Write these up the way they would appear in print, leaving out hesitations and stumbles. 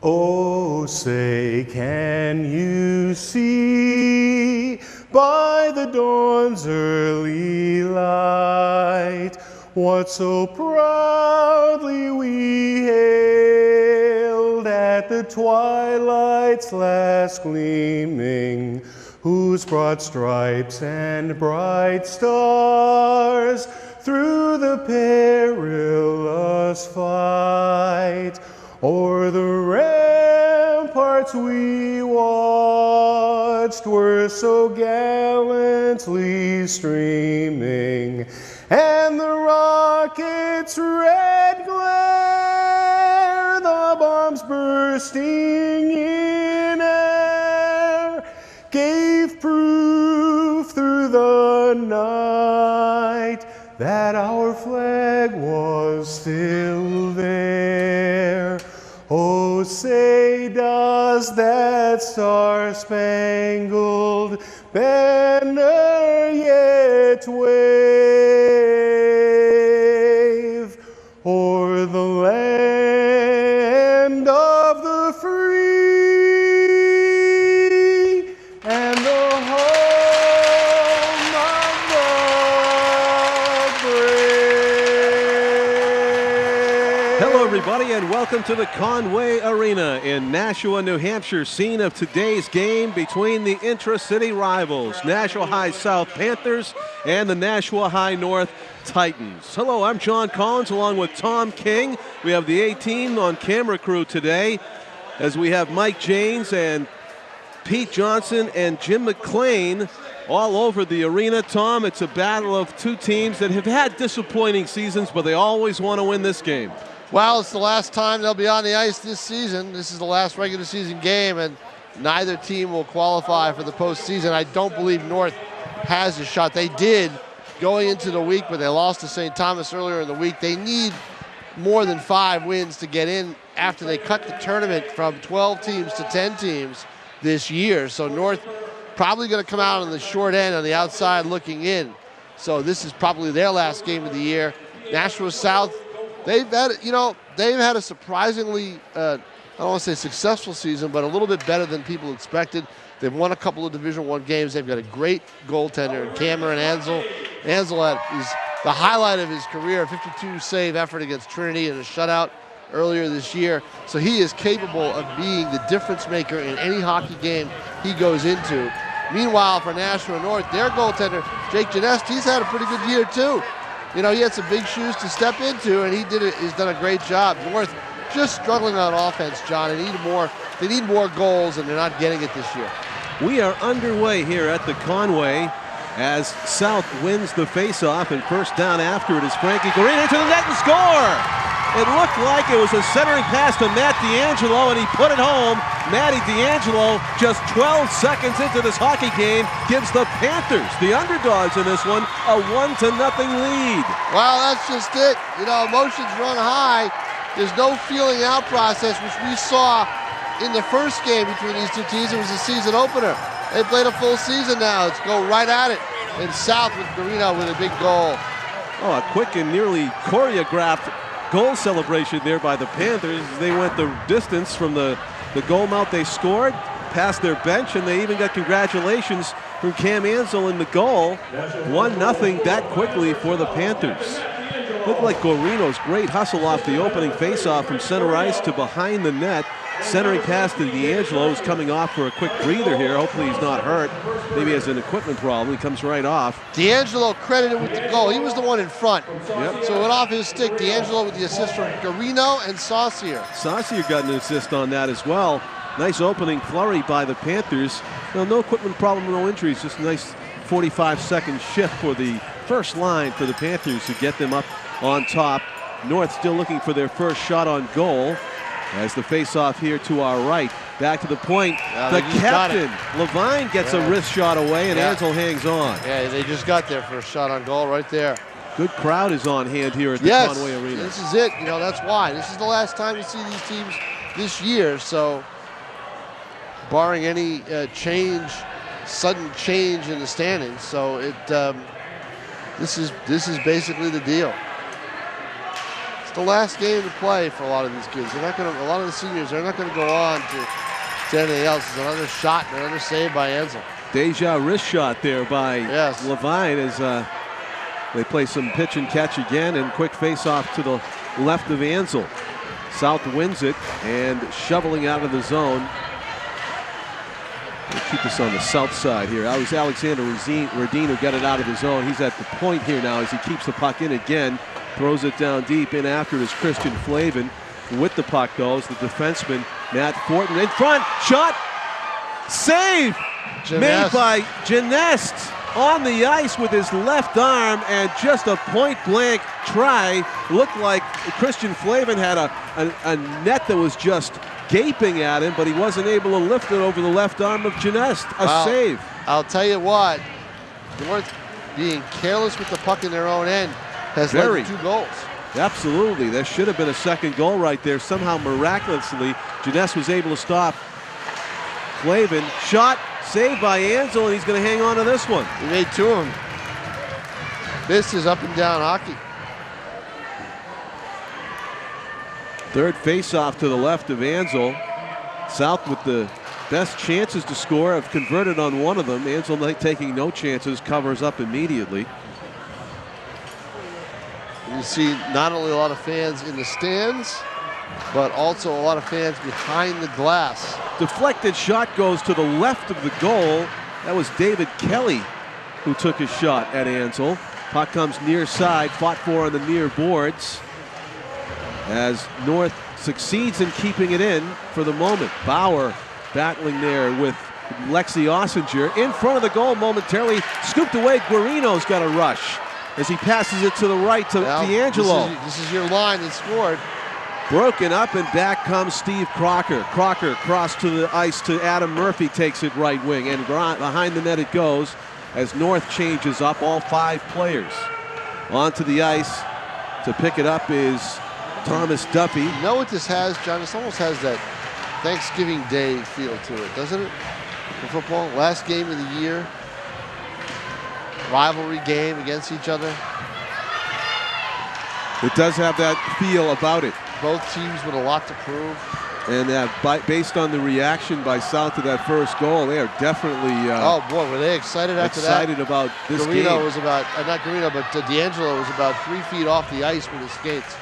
Oh, say, can you see by the dawn's early light what so proudly we hailed at the twilight's last gleaming, whose broad stripes and bright stars through the perilous fight o'er the ramparts we watched were so gallantly streaming, and the rocket's red glare, the bombs bursting in air, gave proof through the night that our flag was still there. Oh, say, does that star-spangled banner yet wave o'er the land of the free and the home of the brave? Hello, everybody, and welcome to the Conway Arena in Nashua, New Hampshire, scene of today's game between the intra-city rivals, Nashua South Panthers and the Nashua North Titans. Hello, I'm John Collins along with Tom King. We have the A-team on camera crew today as we have Mike James and Pete Johnson and Jim McLean all over the arena. Tom, it's a battle of two teams that have had disappointing seasons, but they always want to win this game. Well, it's the last time they'll be on the ice this season. This is the last regular season game, and neither team will qualify for the postseason. I don't believe North has a shot. They did going into the week, but they lost to St. Thomas earlier in the week. They need more than 5 wins to get in after they cut the tournament from 12 teams to 10 teams this year. So North probably going to come out on the short end on the outside looking in. So this is probably their last game of the year. Nashua South, they've had a surprisingly, I don't want to say successful season, but a little bit better than people expected. They've won a couple of Division I games. They've got a great goaltender, Cameron Ansel. Ansel is the highlight of his career, a 52-save effort against Trinity in a shutout earlier this year. So he is capable of being the difference maker in any hockey game he goes into. Meanwhile, for Nashua North, their goaltender, Jake Janest, he's had a pretty good year too. You know, he had some big shoes to step into, and he's done a great job. North just struggling on offense, John. They need more goals, and they're not getting it this year. We are underway here at the Conway as South wins the faceoff, and first down after it is Frankie Garina to the net and score! It looked like it was a centering pass to Matt D'Angelo, and he put it home. Matty D'Angelo, just 12 seconds into this hockey game, gives the Panthers, the underdogs in this one, a 1-0 lead. Well, that's just it. You know, emotions run high. There's no feeling out process, which we saw in the first game between these two teams. It was a season opener. They played a full season now. Let's go right at it. And South with Garino with a big goal. Oh, a quick and nearly choreographed goal celebration there by the Panthers. They went the distance from the goal mouth they scored, past their bench, and they even got congratulations from Cam Ansel in the goal. 1-0 that quickly for the Panthers. Looked like Garino's great hustle off the opening faceoff from center ice to behind the net. Centering pass to D'Angelo, who's coming off for a quick breather here. Hopefully he's not hurt. Maybe he has an equipment problem. He comes right off. D'Angelo credited with the goal. He was the one in front. Yep. So it went off his stick. D'Angelo with the assist from Garino and Saucier. Saucier got an assist on that as well. Nice opening flurry by the Panthers. No equipment problem, no injuries. Just a nice 45-second shift for the first line for the Panthers to get them up on top. North still looking for their first shot on goal. As the face-off here to our right. Back to the point. The captain, Levine, gets a wrist shot away, and Ansel hangs on. Yeah, they just got their first shot on goal right there. Good crowd is on hand here at the Conway Arena. This is it. You know, that's why. This is the last time you see these teams this year. So, barring any sudden change in the standings. So this is basically the deal. the last game to play for a lot of these kids. They're not going to. A lot of the seniors, they're not going to go on to anything else. It's another shot and another save by Ansel. Deja wrist shot there by Levine as they play some pitch and catch again, and quick face off to the left of Ansel. South wins it and shoveling out of the zone. We'll keep this on the south side here. That was Alexander Radine who got it out of the zone. He's at the point here now as he keeps the puck in again. Throws it down deep. In after it is Christian Flavin. With the puck goes the defenseman Matt Fortin in front. Shot. Save. Made by Genest on the ice with his left arm, and just a point-blank try. Looked like Christian Flavin had a net that was just gaping at him, but he wasn't able to lift it over the left arm of Genest. Save. I'll tell you what, North being careless with the puck in their own end has led to 2 goals. Absolutely. There should have been a second goal right there. Somehow, miraculously, Genest was able to stop Flavin. Shot. Saved by Ansel, and he's going to hang on to this one. He made 2 of them. This is up and down hockey. Third face-off to the left of Ansel. South with the best chances to score have converted on one of them. Ansel taking no chances, covers up immediately. And you see not only a lot of fans in the stands, but also a lot of fans behind the glass. Deflected shot goes to the left of the goal. That was David Kelly who took a shot at Ansel. Puck comes near side, fought for on the near boards, as North succeeds in keeping it in for the moment. Bauer battling there with Lexi Ossinger. In front of the goal momentarily, scooped away. Guarino's got a rush as he passes it to the right to D'Angelo. This is your line that scored. Broken up, and back comes Steve Crocker. Crocker crossed to the ice to Adam Murphy, takes it right wing, and behind the net it goes as North changes up all 5 players. Onto the ice to pick it up is Thomas Duffy. You know what this has, John? This almost has that Thanksgiving Day feel to it, doesn't it? For football, last game of the year, rivalry game against each other. It does have that feel about it. Both teams with a lot to prove. And based on the reaction by South to that first goal, they are definitely oh boy, were they excited after that? Excited about this Guarino game. was about, not Guarino, but D'Angelo was about 3 feet off the ice with his skates.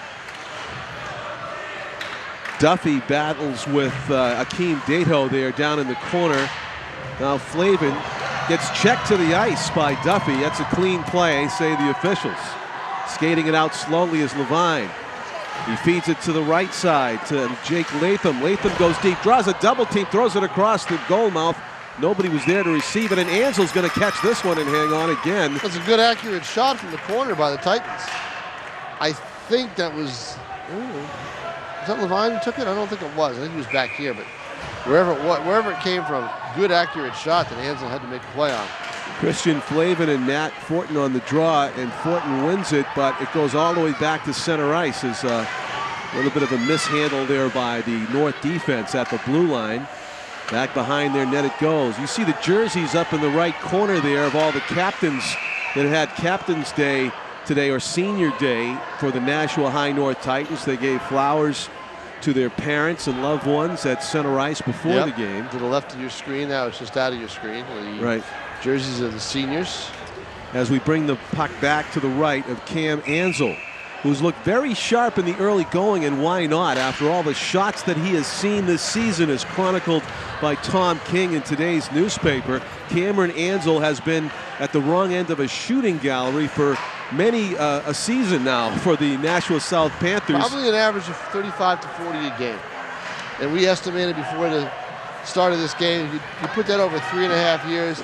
Duffy battles with Akeem Dato there down in the corner. Now Flavin gets checked to the ice by Duffy. That's a clean play, say the officials. Skating it out slowly is Levine. He feeds it to the right side to Jake Latham. Latham goes deep, draws a double team, throws it across the goal mouth. Nobody was there to receive it, and Ansel's going to catch this one and hang on again. That's a good, accurate shot from the corner by the Titans. I think that was that Levine who took it? I don't think it was. I think he was back here, but wherever it came from, good, accurate shot that Ansel had to make a play on. Christian Flavin and Matt Fortin on the draw, and Fortin wins it, but it goes all the way back to center ice. Is a little bit of a mishandle there by the North defense at the blue line. Back behind their net it goes. You see the jerseys up in the right corner there of all the captains that had Captain's Day today, or Senior Day, for the Nashua High North Titans. They gave flowers to their parents and loved ones at center ice before the game. To the left of your screen, now it's just out of your screen. Right. Jerseys of the seniors. As we bring the puck back to the right of Cam Ansel, who's looked very sharp in the early going, and why not? After all the shots that he has seen this season, as chronicled by Tom King in today's newspaper, Cameron Ansel has been at the wrong end of a shooting gallery for many a season now for the Nashua South Panthers. Probably an average of 35 to 40 a game. And we estimated before the start of this game, you put that over 3.5 years,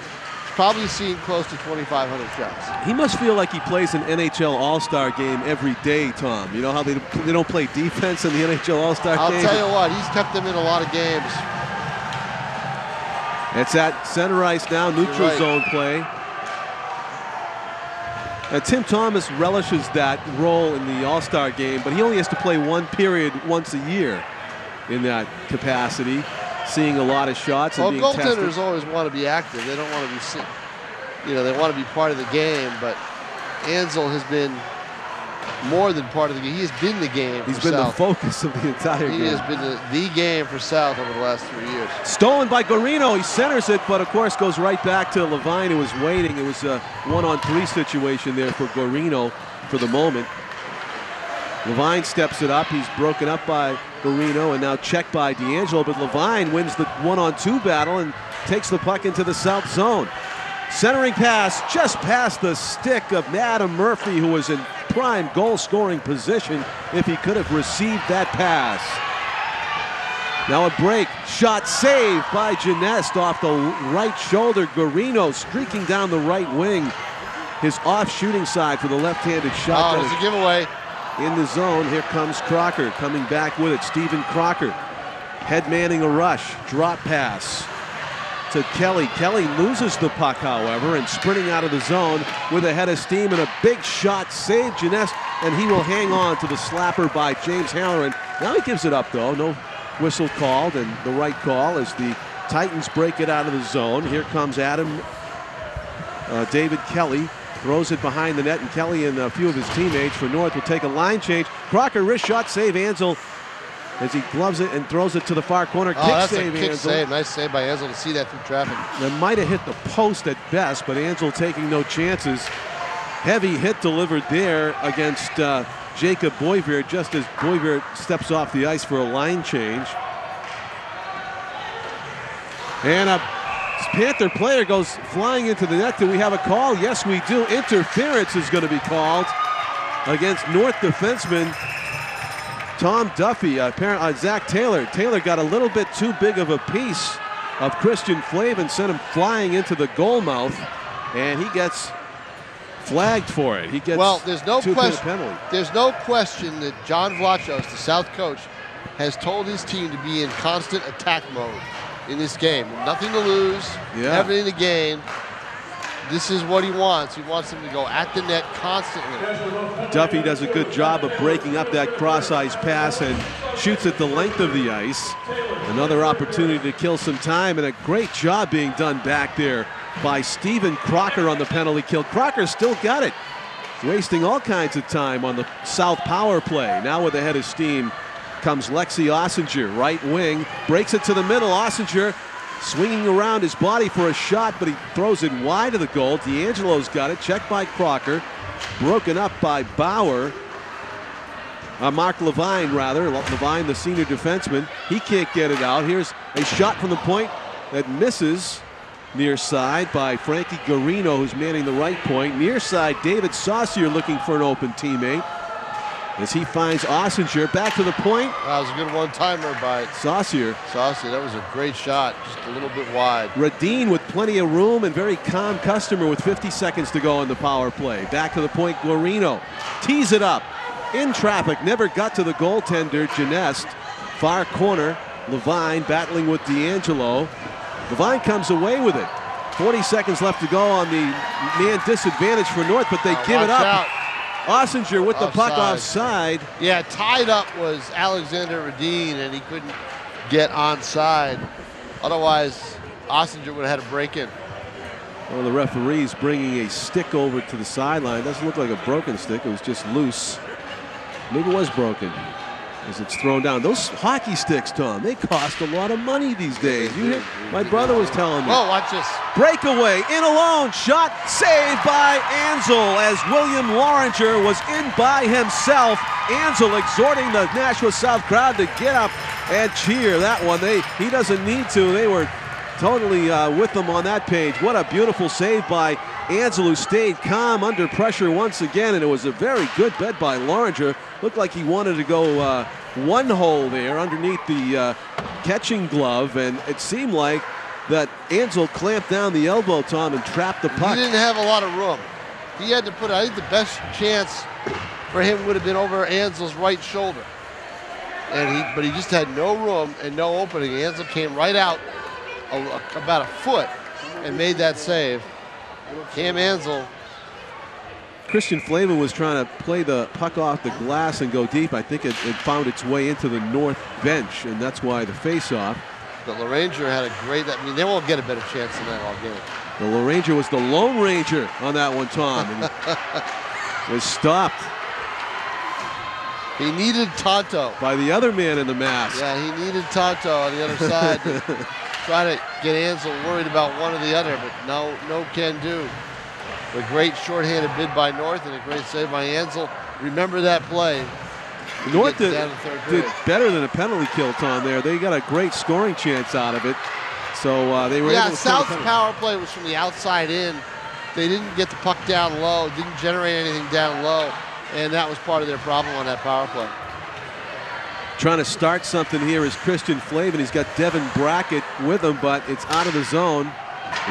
probably seen close to 2,500 shots. He must feel like he plays an NHL All-Star game every day, Tom. You know how they don't play defense in the NHL All-Star game? I'll tell you what, he's kept them in a lot of games. It's at center ice now, neutral zone play. And Tim Thomas relishes that role in the All-Star game, but he only has to play one period once a year in that capacity, seeing a lot of shots and being tested. Goaltenders always want to be active. They don't want to be sitting. You know, they want to be part of the game, but Ansel has been more than part of the game. He has been the game. He's for been South. the focus of the entire game. He has been the game for South over the last 3 years. Stolen by Guarino. He centers it, but of course goes right back to Levine, who was waiting. It was a 1-on-3 situation there for Guarino for the moment. Levine steps it up. He's broken up by Guarino and now checked by D'Angelo, but Levine wins the 1-on-2 battle and takes the puck into the south zone. Centering pass just past the stick of Adam Murphy, who was in prime goal-scoring position if he could have received that pass. Now a break, shot saved by Genest off the right shoulder. Guarino streaking down the right wing. His off-shooting side for the left-handed shot. Oh, it's a giveaway. In the zone, here comes Crocker coming back with it. Stephen Crocker head-manning a rush, drop pass to Kelly. Kelly loses the puck, however, and sprinting out of the zone with a head of steam and a big shot saved Genest, and he will hang on to the slapper by James Halloran. Now he gives it up, though. No whistle called, and the right call as the Titans break it out of the zone. Here comes David Kelly. Throws it behind the net, and Kelly and a few of his teammates for North will take a line change. Crocker, wrist shot, save Ansel as he gloves it and throws it to the far corner. Oh, that's save, a kick Ansel. save. Nice save by Ansel to see that through traffic. That might have hit the post at best, but Ansel taking no chances. Heavy hit delivered there against Jacob Boisvert just as Boisvert steps off the ice for a line change. And a Panther player goes flying into the net. Do we have a call? Yes, we do. Interference is going to be called against North defenseman Tom Duffy. Apparently, Zach Taylor. Taylor got a little bit too big of a piece of Christian Flavin, sent him flying into the goal mouth, and he gets flagged for it. He gets there's no question. Penalty. There's no question that John Vlachos, the South coach, has told his team to be in constant attack mode in this game. Nothing to lose, everything to gain. This is what he wants. He wants them to go at the net constantly. Duffy does a good job of breaking up that cross-ice pass and shoots at the length of the ice. Another opportunity to kill some time, and a great job being done back there by Stephen Crocker on the penalty kill. Crocker still got it, wasting all kinds of time on the South power play. Now with a head of steam comes Lexi Ossinger, right wing, breaks it to the middle. Ossinger swinging around his body for a shot, but he throws it wide of the goal. D'Angelo's got it, checked by Crocker, broken up by Bauer. Mark Levine, rather. Levine, the senior defenseman. He can't get it out. Here's a shot from the point that misses near side by Frankie Guarino, who's manning the right point. Near side, David Saucier looking for an open teammate as he finds Ossinger. Back to the point. That was a good one-timer by Saucier. Saucier, that was a great shot, just a little bit wide. Radine with plenty of room and very calm customer with 50 seconds to go on the power play. Back to the point, Guarino tees it up. In traffic, never got to the goaltender, Genest. Far corner, Levine battling with D'Angelo. Levine comes away with it. 40 seconds left to go on the man disadvantage for North, but they give it up. Out. Ossinger with the puck offside. Yeah, tied up was Alexander Radine, and he couldn't get onside. Otherwise, Ossinger would have had a break in. Well, the referee's bringing a stick over to the sideline. Doesn't look like a broken stick. It was just loose. Maybe it was broken as it's thrown down. Those hockey sticks, Tom, they cost a lot of money these days. My brother was telling me. Oh, watch this. Breakaway, in alone, shot saved by Ansel as William Loringer was in by himself. Ansel exhorting the Nashua South crowd to get up and cheer that one. He doesn't need to. They were totally with them on that page. What a beautiful save by Ansel, who stayed calm under pressure once again, and it was a very good bet by Loringer. Looked like he wanted to go one hole there underneath the catching glove, and it seemed like that Ansel clamped down the elbow, Tom, and trapped the puck. He didn't have a lot of room. He had to put it. I think the best chance for him would have been over Ansel's right shoulder. But he just had no room and no opening. Ansel came right out about a foot and made that save. Cam Ansel. Christian Flavin was trying to play the puck off the glass and go deep. I think it found its way into the north bench, and that's why the face-off. But Loringer had a great, they won't get a better chance than that all game. The Loringer was the Lone Ranger on that one, Tom. And was stopped. He needed Tonto. By the other man in the mask. Yeah, he needed Tonto on the other side to try to get Ansel worried about one or the other, but no can do. A great shorthanded bid by North and a great save by Ansel. Remember that play. North did better than a penalty kill, Tom, there. They got a great scoring chance out of it. So they were able to South's power play was from the outside in. They didn't get the puck down low, didn't generate anything down low, and that was part of their problem on that power play. Trying to start something here is Christian Flavin. He's got Devin Brackett with him, but it's out of the zone.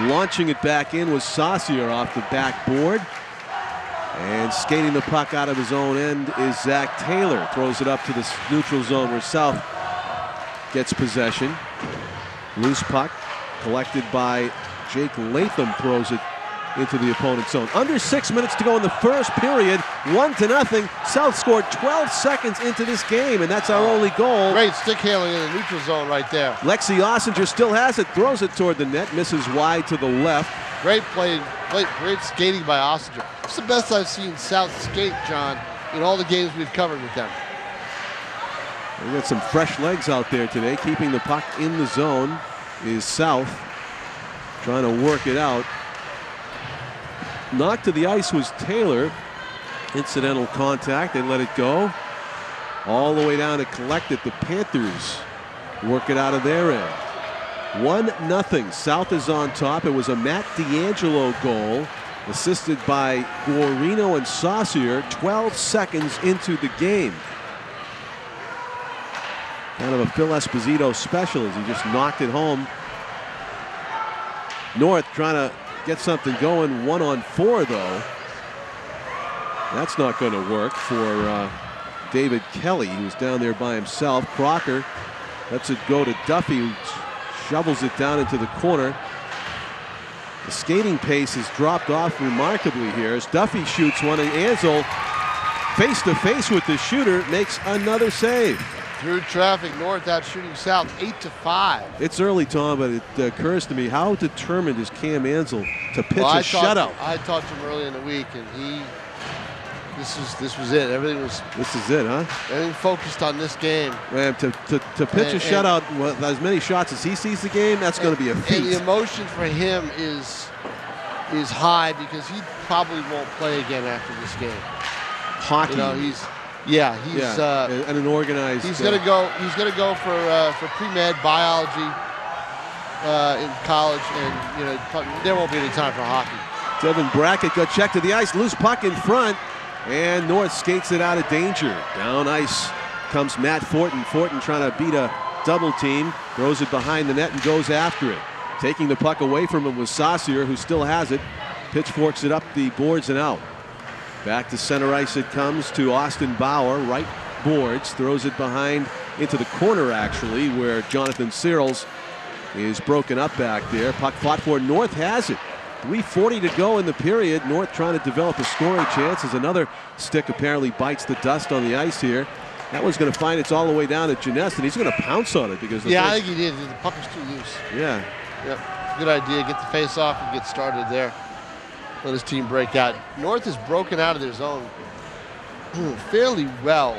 Launching it back in was Saucier off the backboard. And skating the puck out of his own end is Zach Taylor. Throws it up to the neutral zone where South gets possession. Loose puck collected by Jake Latham, throws it into the opponent's zone. Under 6 minutes to go in the first period, 1-0. South scored 12 seconds into this game, and that's our only goal. Great stick handling in the neutral zone right there. Lexi Ossinger still has it, throws it toward the net, misses wide to the left. Great play, great skating by Ossinger. It's the best I've seen South skate, John, in all the games we've covered with them. We got some fresh legs out there today. Keeping the puck in the zone is South, trying to work it out. Knocked to the ice was Taylor. Incidental contact, they let it go. All the way down to collect it. The Panthers work it out of their end. 1-0. South is on top. It was a Matt D'Angelo goal, assisted by Guarino and Saucier 12 seconds into the game. Kind of a Phil Esposito special as he just knocked it home. North trying to get something going, 1-on-4 though. That's not going to work for David Kelly. He was down there by himself. Crocker lets it go to Duffy, who shovels it down into the corner. The skating pace has dropped off remarkably here as Duffy shoots one, and Ansel face to face with the shooter makes another save. Through traffic, North out shooting South 8-5. It's early, Tom, but it occurs to me, how determined is Cam Ansel to pitch a shutout? I talked to him early in the week, and this was it. This is it, huh? Everything focused on this game. Man, to pitch a shutout with as many shots as he sees the game, that's going to be a feat. And the emotion for him is high because he probably won't play again after this game. Hockey. You know, he's and an organized. He's gonna go for pre-med biology in college, and there won't be any time for hockey. Devin Brackett got checked to the ice, loose puck in front, and North skates it out of danger. Down ice comes Matt Fortin. Fortin trying to beat a double team, throws it behind the net and goes after it. Taking the puck away from him was Saucier, who still has it. Pitchforks it up the boards and out. Back to center ice it comes to Austin Bauer, right boards, throws it behind into the corner actually, where Jonathan Searles is broken up back there. Puck fought for. North has it. 3:40 to go in the period. North trying to develop a scoring chance as another stick apparently bites the dust on the ice here. That one's going to find it's all the way down to Janess, and he's going to pounce on it because I think he did. The puck is too loose. Yeah. Yep. Good idea. Get the face off and get started there. Let his team break out. North has broken out of their zone fairly well.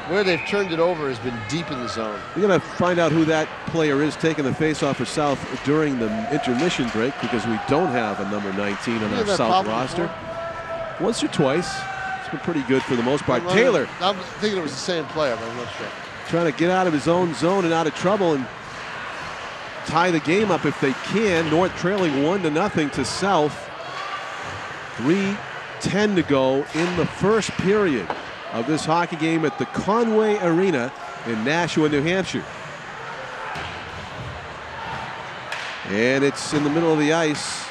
Where they've turned it over has been deep in the zone. We're going to find out who that player is taking the face-off for South during the intermission break, because we don't have a number 19 on our South roster. Before? Once or twice. It's been pretty good for the most part. Taylor. I'm thinking it was the same player, but I'm not sure. Trying to get out of his own zone and out of trouble and tie the game up if they can. North trailing 1-0 to South. 3:10 to go in the first period of this hockey game at the Conway Arena in Nashua, New Hampshire. And it's in the middle of the ice.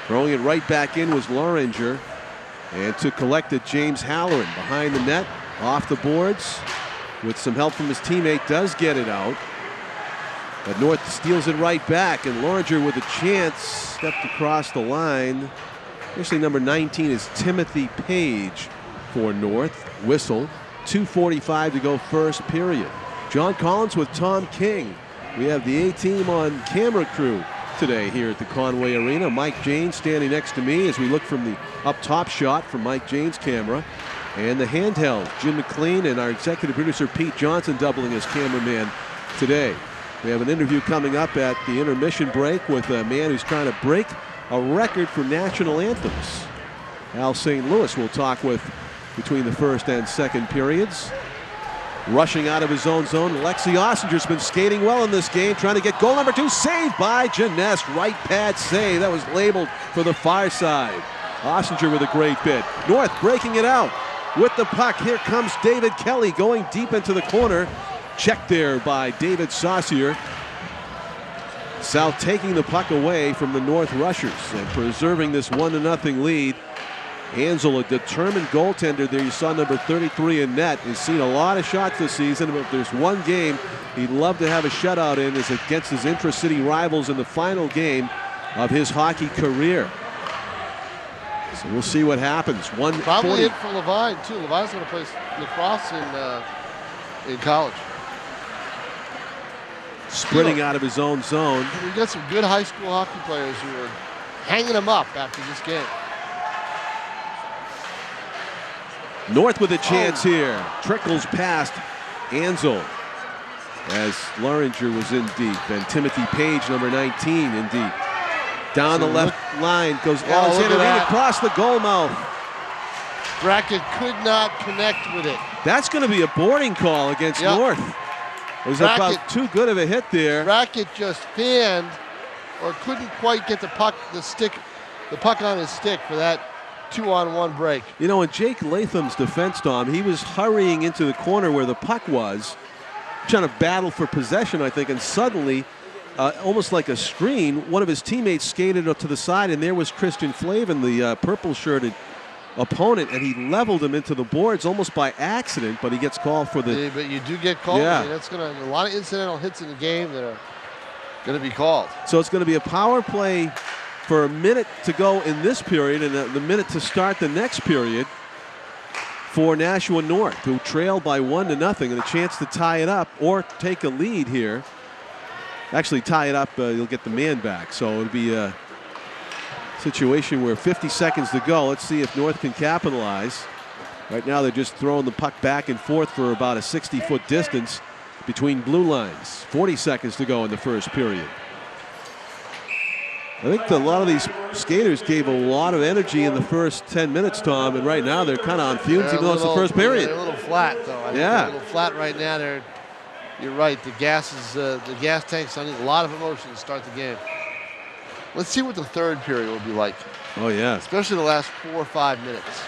Throwing it right back in was Loringer. And to collect it, James Halloran behind the net, off the boards. With some help from his teammate, does get it out. But North steals it right back, and Loringer with a chance, stepped across the line. Actually, number 19 is Timothy Page for North. Whistle. 2:45 to go first period. John Collins with Tom King. We have the A-team on camera crew today here at the Conway Arena. Mike Janes standing next to me as we look from the up top shot from Mike Janes' camera. And the handheld, Jim McLean and our executive producer Pete Johnson doubling as cameraman today. We have an interview coming up at the intermission break with a man who's trying to break a record for national anthems. Al St. Louis will talk with between the first and second periods. Rushing out of his own zone, Lexi Ossinger's been skating well in this game, trying to get goal number 2, saved by Janess. Right pad save, that was labeled for the far side. Ossinger with a great bid. North breaking it out with the puck. Here comes David Kelly going deep into the corner. Checked there by David Saucier. South taking the puck away from the North rushers and preserving this 1-0 lead. Ansel, a determined goaltender there. You saw number 33 in net. He's seen a lot of shots this season, but if there's one game he'd love to have a shutout in, is against his intra-city rivals in the final game of his hockey career. So we'll see what happens. Probably it for Levine too. Levine's going to play lacrosse in college. Sprinting out of his own zone. We've got some good high school hockey players who are hanging him up after this game. North with a chance here. Trickles past Ansel as Loringer was in deep. And Timothy Page, number 19, in deep. Down the left line goes Alexander Reed across the goal mouth. Brackett could not connect with it. That's going to be a boarding call against North. It was about too good of a hit there. Brackett just fanned or couldn't quite get the puck on his stick for that 2-on-1 break. You know, in Jake Latham's defense, Tom, he was hurrying into the corner where the puck was, trying to battle for possession, I think, and suddenly, almost like a screen, one of his teammates skated up to the side, and there was Christian Flavin, the purple-shirted opponent, and he leveled him into the boards almost by accident, but he gets called for the... Yeah, but you do get called. Yeah. I mean, that's a lot of incidental hits in the game that are going to be called. So it's going to be a power play for a minute to go in this period and the minute to start the next period for Nashua North, who trailed by 1-0, and a chance to tie it up or take a lead here. Actually, tie it up, you'll get the man back. So it'll be a situation where 50 seconds to go. Let's see if North can capitalize. Right now, they're just throwing the puck back and forth for about a 60-foot distance between blue lines. 40 seconds to go in the first period. I think a lot of these skaters gave a lot of energy in the first 10 minutes, Tom, and right now they're kind of on fumes, even though it's the first period. They're a little flat, though. I think they're a little flat right now. You're right. The gas tank's on a lot of emotion to start the game. Let's see what the third period will be like. Oh, yeah. Especially the last 4 or 5 minutes,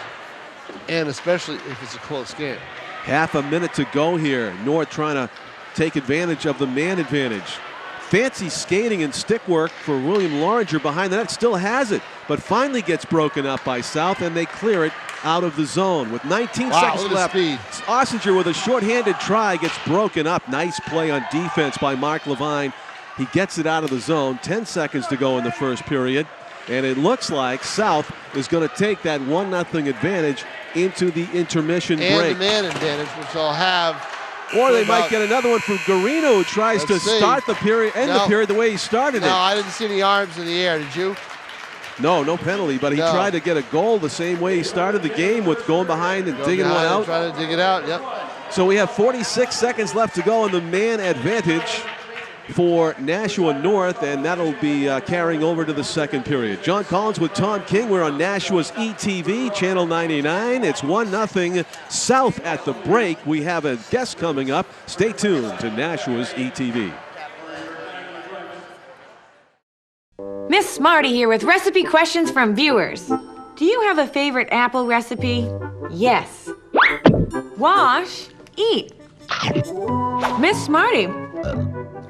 and especially if it's a close game. Half a minute to go here. North trying to take advantage of the man advantage. Fancy skating and stick work for William Loringer behind the net. Still has it, but finally gets broken up by South, and they clear it out of the zone. With 19 seconds left, Ossinger with a shorthanded try gets broken up. Nice play on defense by Mark Levine. He gets it out of the zone. 10 seconds to go in the first period, and it looks like South is going to take that 1-0 advantage into the intermission break. And the man advantage, which they'll have. Or they might get another one from Garino, who tries to start the period, end the period the way he started it. No, I didn't see any arms in the air. Did you? No, no penalty, but he tried to get a goal the same way he started the game with going behind and digging one out. Trying to dig it out, yep. So we have 46 seconds left to go in the man advantage for Nashua North, and that'll be carrying over to the second period. John Collins with Tom King. We're on Nashua's ETV, Channel 99. It's 1-0 South at the break. We have a guest coming up. Stay tuned to Nashua's ETV. Miss Smarty here with recipe questions from viewers. Do you have a favorite apple recipe? Yes. Wash, eat. Miss Smarty,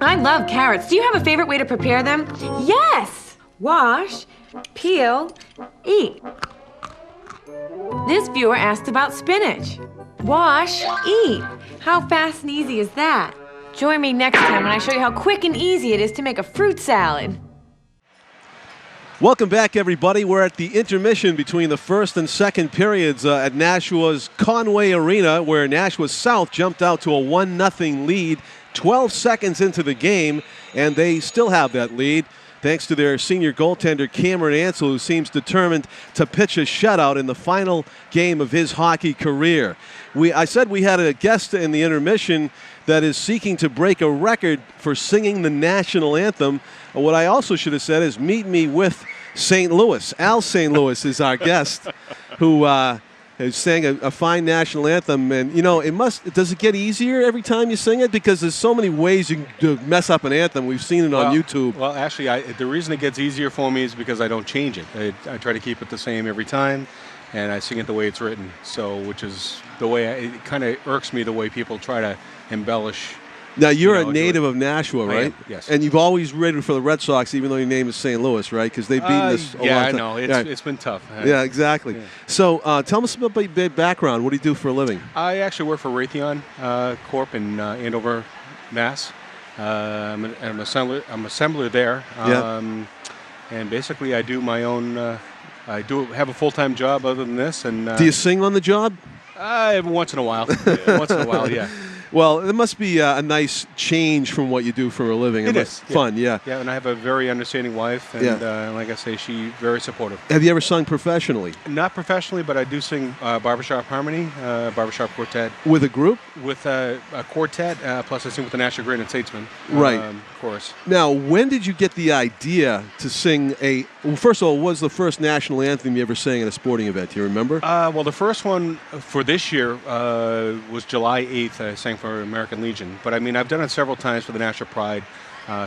I love carrots. Do you have a favorite way to prepare them? Yes. Wash, peel, eat. This viewer asked about spinach. Wash, eat. How fast and easy is that? Join me next time when I show you how quick and easy it is to make a fruit salad. Welcome back, everybody. We're at the intermission between the first and second periods at Nashua's Conway Arena, where Nashua South jumped out to a 1-0 lead 12 seconds into the game, and they still have that lead. thanks to their senior goaltender, Cameron Ansel, who seems determined to pitch a shutout in the final game of his hockey career. I said we had a guest in the intermission that is seeking to break a record for singing the national anthem. What I also should have said is meet me with St. Louis. Al St. Louis is our guest, who sang a fine national anthem. And, you know, does it get easier every time you sing it? Because there's so many ways you can mess up an anthem. We've seen it on YouTube. Well, actually, the reason it gets easier for me is because I don't change it. I try to keep it the same every time, and I sing it the way it's written. So, which is the way it kind of irks me the way people try to embellish. Now, you're a native of Nashua, right? I am, yes. And you've always rooted for the Red Sox, even though your name is St. Louis, right? Because they've beaten us a lot of Yeah, I time. know. It's been tough. Yeah, exactly. Yeah. So tell us about your background. What do you do for a living? I actually work for Raytheon Corp in Andover, Mass. I'm an assembler there. And basically, I do my own. I do have a full-time job other than this. And do you sing on the job? Once in a while. Yeah. Well, it must be a nice change from what you do for a living. It is fun, yeah. Yeah, and I have a very understanding wife, and like I say, she's very supportive. Have you ever sung professionally? Not professionally, but I do sing barbershop harmony, barbershop quartet. With a group? With a quartet, plus I sing with the Nashua Great and Statesman. Right. Chorus. Now, when did you get the idea to sing well, first of all, what was the first national anthem you ever sang at a sporting event? Do you remember? Well, the first one for this year was July 8th. I sang for American Legion. But, I mean, I've done it several times for the Nashua Pride,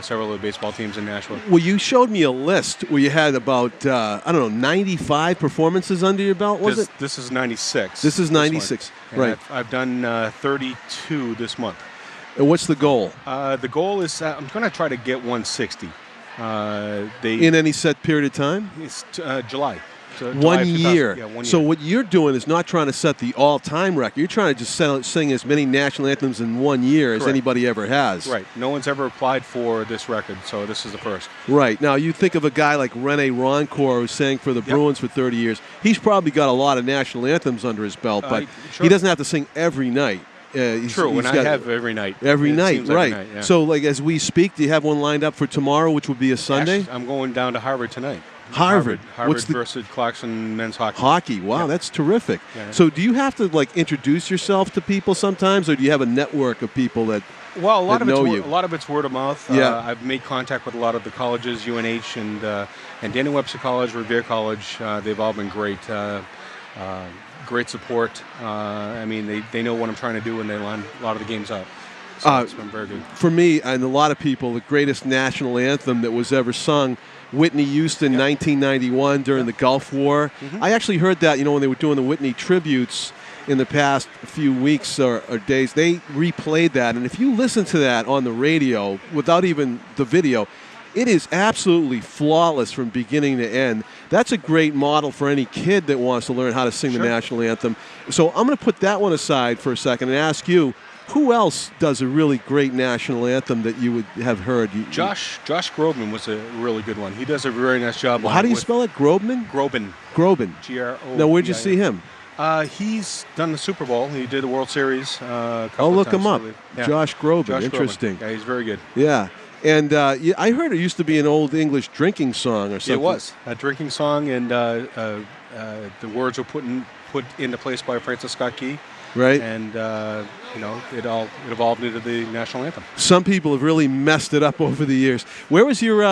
several of the baseball teams in Nashua. Well, you showed me a list where you had about, 95 performances under your belt, was it? This is 96. This is 96, right. I've done 32 this month. And what's the goal? The goal is I'm going to try to get 160. In any set period of time? It's July. So 1 year. Yeah, 1 year. So what you're doing is not trying to set the all-time record. You're trying to just sing as many national anthems in 1 year as anybody ever has. Right. No one's ever applied for this record, so this is the first. Right. Now, you think of a guy like Rene Roncourt, who sang for the Bruins for 30 years. He's probably got a lot of national anthems under his belt, but he doesn't have to sing every night. True, and I have every night. Every night, right. Every night, yeah. So, like, as we speak, do you have one lined up for tomorrow, which would be a Sunday? Actually, I'm going down to Harvard tonight. Harvard versus Clarkson men's hockey. Hockey, wow, that's terrific. Yeah. So do you have to, like, introduce yourself to people sometimes, or do you have a network of people that Well, a lot that of it's word of mouth. Yeah. I've made contact with a lot of the colleges, UNH and Daniel Webster College, Revere College. They've all been great. Great support. I mean, they know what I'm trying to do, and they line a lot of the games up. So it's been very good. For me and a lot of people, the greatest national anthem that was ever sung, Whitney Houston, 1991 during the Gulf War. Mm-hmm. I actually heard that, when they were doing the Whitney tributes in the past few weeks or days, they replayed that. And if you listen to that on the radio without even the video, it is absolutely flawless from beginning to end. That's a great model for any kid that wants to learn how to sing the national anthem. So I'm going to put that one aside for a second and ask you, who else does a really great national anthem that you would have heard? Josh Groban was a really good one. He does a very nice job. Well, how do you spell it? Groban? Groban. G-R-O. Now, where'd you see him? He's done the Super Bowl. He did the World Series. Look him up. Yeah. Josh Groban. Josh Interesting. Groban. Yeah, he's very good. Yeah. And I heard it used to be an old English drinking song or something. It was a drinking song, and the words were put into place by Francis Scott Key. Right. And it evolved into the national anthem. Some people have really messed it up over the years. Where was your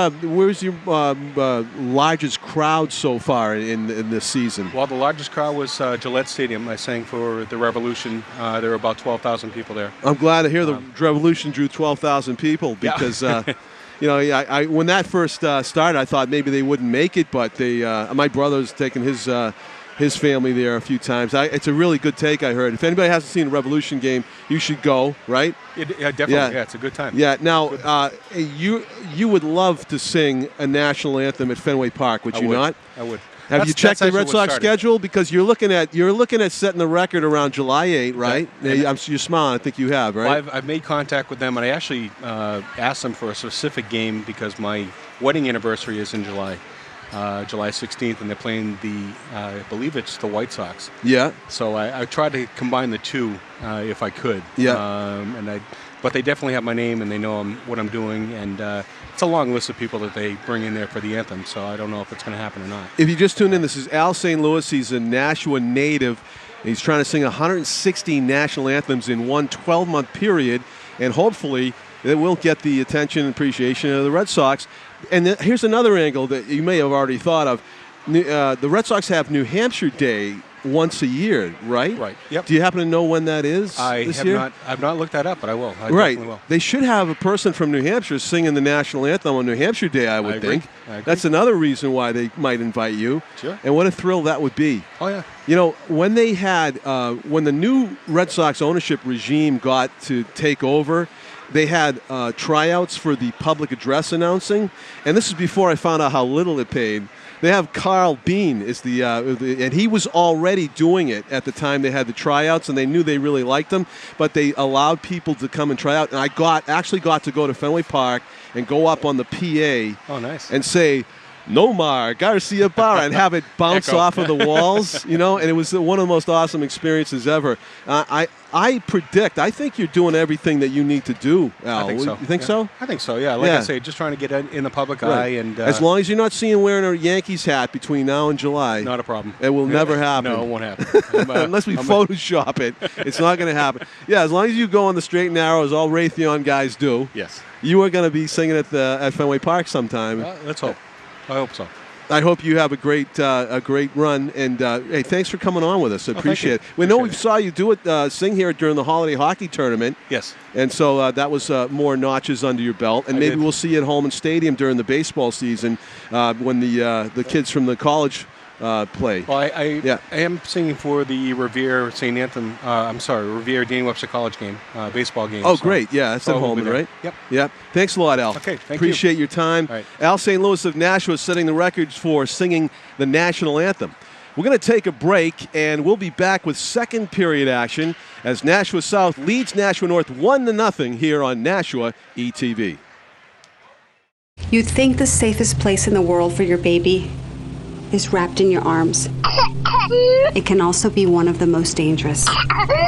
largest crowd so far in this season? Well, the largest crowd was Gillette Stadium. I sang for the Revolution. There were about 12,000 people there. I'm glad to hear the Revolution drew 12,000 people because. When that first started, I thought maybe they wouldn't make it, but my brother's taken his family there a few times. It's a really good take, I heard. If anybody hasn't seen a Revolution game, you should go, right? Definitely. Yeah, it's a good time. Yeah. Now, you would love to sing a national anthem at Fenway Park, would you not? I would. Have you checked the Red Sox schedule? Because you're looking at setting the record around July 8, right? You're smiling. I think you have, right? Well, I've made contact with them, and I actually asked them for a specific game because my wedding anniversary is in July. July 16th, and they're playing I believe it's the White Sox. Yeah. So I tried to combine the two if I could. Yeah. And but they definitely have my name and they know what I'm doing. And it's a long list of people that they bring in there for the anthem, so I don't know if it's going to happen or not. If you just tuned in, this is Al St. Louis. He's a Nashua native. He's trying to sing 160 national anthems in one 12-month period, and hopefully it will get the attention and appreciation of the Red Sox. And here's another angle that you may have already thought of. The Red Sox have New Hampshire Day once a year, right? Right. Yep. Do you happen to know when that is this year? I've not looked that up, but I will. I Right. definitely will. They should have a person from New Hampshire singing the national anthem on New Hampshire Day, I would agree. think. I agree. That's another reason why they might invite you. Sure. And what a thrill that would be. Oh, yeah. You know, when they had, when the new Red Sox ownership regime got to take over, they had tryouts for the public address announcing, and this is before I found out how little it paid. They have Carl Bean and he was already doing it at the time they had the tryouts, and they knew they really liked him, but they allowed people to come and try out. And I actually got to go to Fenway Park and go up on the PA. Oh, nice. And say, Nomar Garcia Barra, and have it bounce Echo. off of the walls, you know, and it was one of the most awesome experiences ever. I think you're doing everything that you need to do, Al. I think so. You think Yeah. so? I think so, yeah. Like Yeah. I say, just trying to get in the public Right. eye. And as long as you're not seeing wearing a Yankees hat between now and July, not a problem. it will never happen. No, it won't happen. Unless we Photoshop it, it's not going to happen. Yeah, as long as you go on the straight and narrow, as all Raytheon guys do, Yes. you are going to be singing at Fenway Park sometime. Let's hope. I hope so. I hope you have a great run, and hey, thanks for coming on with us. I appreciate it. We know we saw you do it, sing here during the holiday hockey tournament. Yes. And so that was more notches under your belt, and maybe we'll see you at Holman Stadium during the baseball season when the kids from the college play. Well, I am singing for the Revere St. Anthem. Revere Daniel Webster College game, baseball game. Oh, great. Yeah, that's at we'll Holman, be there. right? Yep. Yep. Thanks a lot, Al. Okay, thank you. Appreciate your time. All right. Al St. Louis of Nashua setting the records for singing the national anthem. We're going to take a break, and we'll be back with second period action as Nashua South leads Nashua North 1-0 here on Nashua ETV. You'd think the safest place in the world for your baby is wrapped in your arms. It can also be one of the most dangerous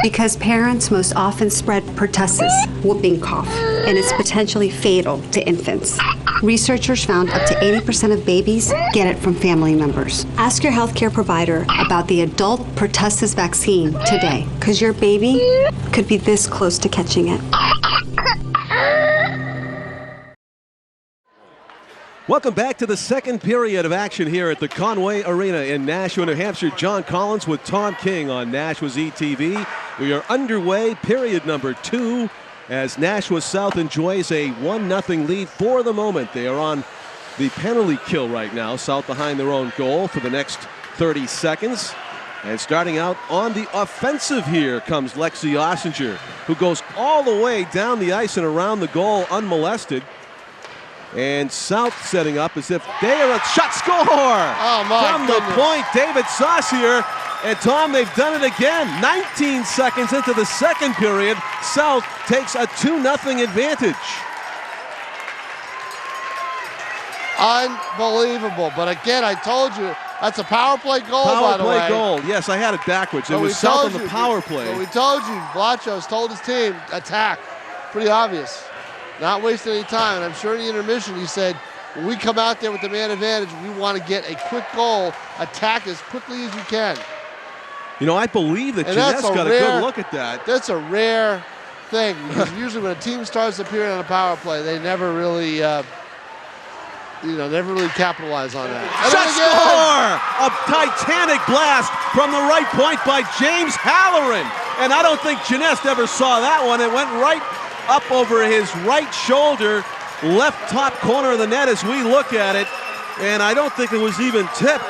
because parents most often spread pertussis, whooping cough, and it's potentially fatal to infants. Researchers found up to 80% of babies get it from family members. Ask your healthcare provider about the adult pertussis vaccine today, because your baby could be this close to catching it. Welcome back to the second period of action here at the Conway Arena in Nashua, New Hampshire. John Collins with Tom King on Nashua's ETV. We are underway, period number 2, as Nashua South enjoys a 1-0 lead for the moment. They are on the penalty kill right now, South behind their own goal for the next 30 seconds. And starting out on the offensive here comes Lexi Ossinger, who goes all the way down the ice and around the goal unmolested. And South setting up as if they are a shot score from the point. David Saucier. And Tom, they've done it again. 19 seconds into the second period, South takes a 2-0 advantage. Unbelievable. But again, I told you, that's a power play goal, by the way. Power play goal. Yes, I had it backwards. It was South on the power play. But we told you, Blachos told his team, attack. Pretty obvious. Not wasting any time. And I'm sure in the intermission he said, when we come out there with the man advantage, we want to get a quick goal, attack as quickly as you can. You know, I believe that Jeanette's got a good look at that. That's a rare thing, because usually when a team starts a period on a power play, they never really, capitalize on that. Shot score! A titanic blast from the right point by James Halloran. And I don't think Jeanette ever saw that one. It went right up over his right shoulder, left top corner of the net as we look at it. And I don't think it was even tipped.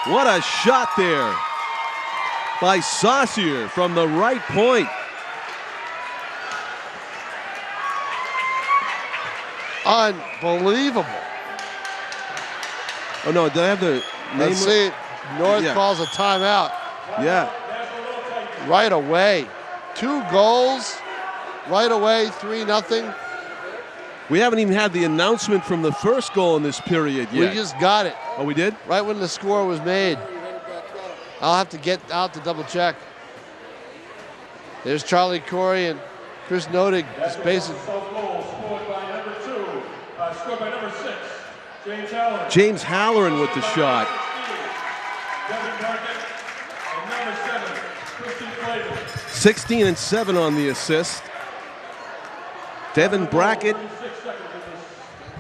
What a shot there by Saucier from the right point. Unbelievable. Oh, no, do I have the name? Let's see. North calls a timeout. Yeah. Right away. 2 goals. Right away, 3-0. We haven't even had the announcement from the first goal in this period yet. We just got it. Oh, we did? Right when the score was made. I'll have to get out to double check. There's Charlie Corey and Chris Nodig is basically. Scored by number 6, James Halloran. James Halloran with the shot. Devin Brackett, and number 7, Christian Flavin. 16 and 7 on the assist. Devin Brackett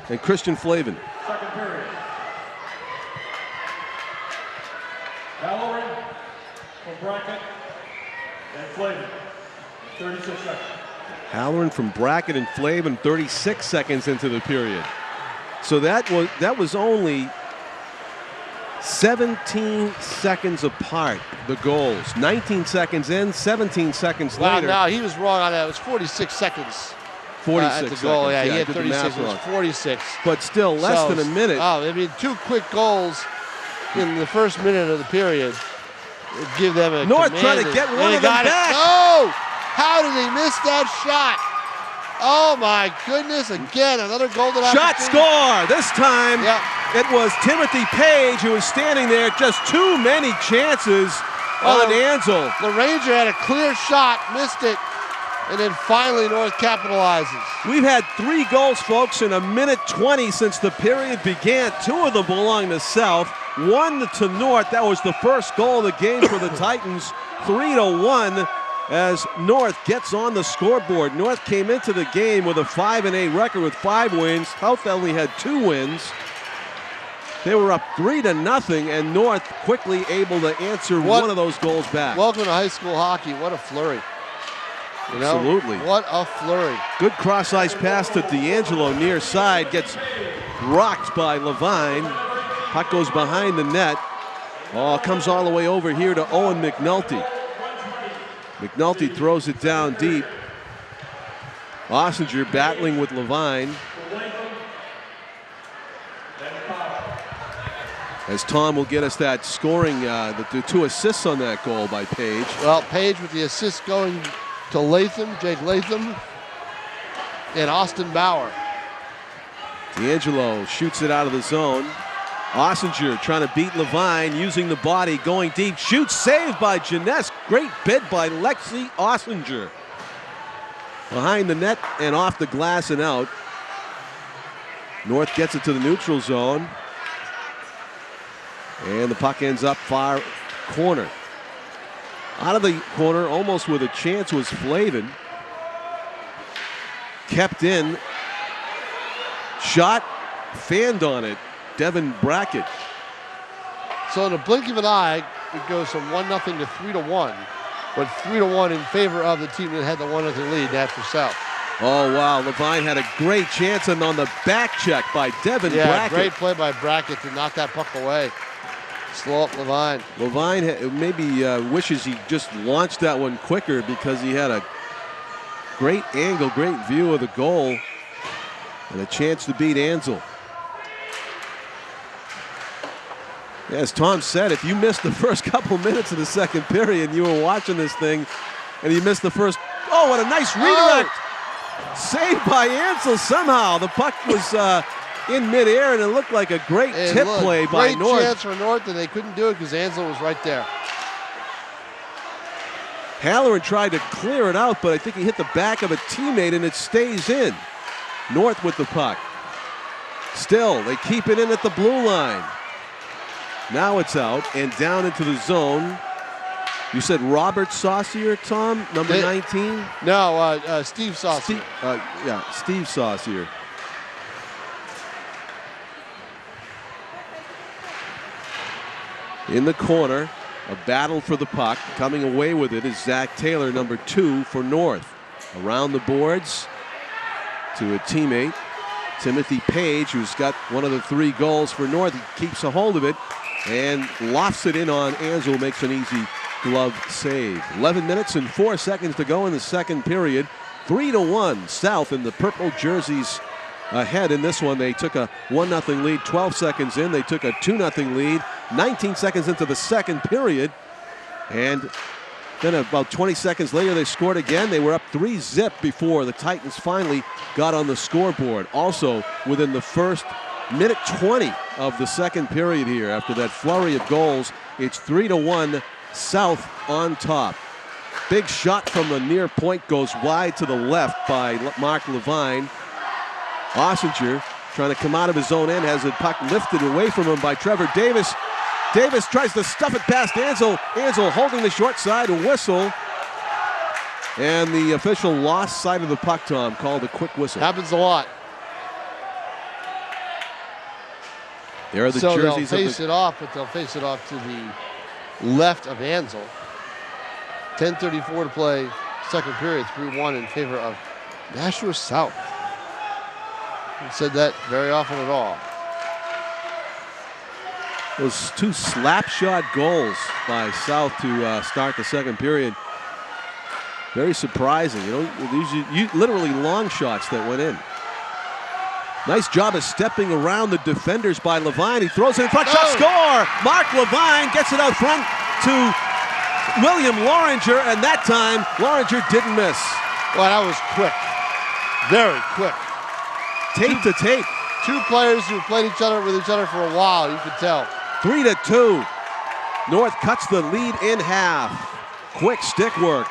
and Christian Flavin. Second period. Halloran from Brackett and Flavin. 36 seconds. Halloran from Brackett and Flavin, 36 seconds into the period. So that was only 17 seconds apart, the goals. 19 seconds in, 17 seconds Wow, later. no, he was wrong on that. It was 46 seconds. 46 at the goal. seconds. Yeah, he I had did the 36. math It was wrong. 46. But still, less than a minute. Oh, I mean, 2 quick goals in the first minute of the period would give them a North trying to commanding- get and one he of them got it. back. No! How did he miss that shot? Oh my goodness! Again, another golden Shot opportunity. score. This time Yeah. it was Timothy Page who was standing there. Just too many chances on Ansel. The Ranger had a clear shot, missed it, and then finally North capitalizes. We've had 3 goals, folks, in a minute 20 since the period began. 2 of them belong to South, 1 to North. That was the first goal of the game for the Titans. 3-1 as North gets on the scoreboard. North came into the game with a 5-8 record with 5 wins. South only had 2 wins. They were up 3-0, and North quickly able to answer one of those goals back. Welcome to high school hockey. What a flurry. You know, Absolutely. What a flurry. Good cross-ice pass to D'Angelo near side. Gets rocked by Levine. Puck goes behind the net. Oh, comes all the way over here to Owen McNulty. McNulty throws it down deep. Ossinger battling with Levine. As Tom will get us that scoring, the 2 assists on that goal by Page. Well, Page with the assist going to Latham, Jake Latham, and Austin Bauer. D'Angelo shoots it out of the zone. Ossinger trying to beat Levine, using the body, going deep. Shoots, saved by Jeunesse. Great bid by Lexi Ossinger. Behind the net and off the glass and out. North gets it to the neutral zone. And the puck ends up far corner. Out of the corner, almost with a chance, was Flavin. Kept in. Shot, fanned on it. Devin Brackett. So in a blink of an eye, it goes from 1-0 to 3-1, but 3-1 in favor of the team that had the 1-0 lead, Nashua South. Oh, wow. Levine had a great chance, and on the back check by Devin Brackett. Great play by Brackett to knock that puck away. Slow up Levine. Levine maybe wishes he just launched that one quicker because he had a great angle, great view of the goal, and a chance to beat Ansel. As Tom said, if you missed the first couple minutes of the second period, you were watching this thing, and you missed the first. Oh, what a nice redirect! Saved by Ansel somehow. The puck was in midair, and it looked like a great tip play by North. Great chance for North, and they couldn't do it because Ansel was right there. Halloran tried to clear it out, but I think he hit the back of a teammate, and it stays in. North with the puck. Still, they keep it in at the blue line. Now it's out and down into the zone. You said Robert Saucier, Tom, number 19? No, Steve Saucier. Steve Saucier. In the corner, a battle for the puck. Coming away with it is Zach Taylor, number 2 for North. Around the boards to a teammate, Timothy Page, who's got one of the 3 goals for North. He keeps a hold of it and lofts it in on Ansel, makes an easy glove save. 11 minutes and 4 seconds to go in the second period. 3-1 South in the purple jerseys ahead in this one. They took a 1-0 lead 12 seconds in. They took a 2-0 lead 19 seconds into the second period. And then about 20 seconds later, they scored again. They were up 3-0 before the Titans finally got on the scoreboard. Also within the first minute 20 of the second period here. After that flurry of goals, it's 3-1 South on top. Big shot from the near point goes wide to the left by Mark Levine. Ossinger trying to come out of his own end, has the puck lifted away from him by Trevor Davis. Davis tries to stuff it past Ansel. Ansel holding the short side, a whistle. And the official lost sight of the puck, Tom, called a quick whistle. Happens a lot. There are the so jerseys. They'll face it off, but they'll face it off to the left of Ansel. 10:34 to play, second period, 3-1 in favor of Nashua South. Haven't said that very often at all. Those two slap shot goals by South to start the second period. Very surprising. You know, these literally long shots that went in. Nice job of stepping around the defenders by Levine. He throws it in front, shot, score! Mark Levine gets it out front to William Loringer, and that time Loringer didn't miss. Well, that was quick. Very quick. Tape to tape. Two players who played with each other for a while, you could tell. 3-2. North cuts the lead in half. Quick stick work.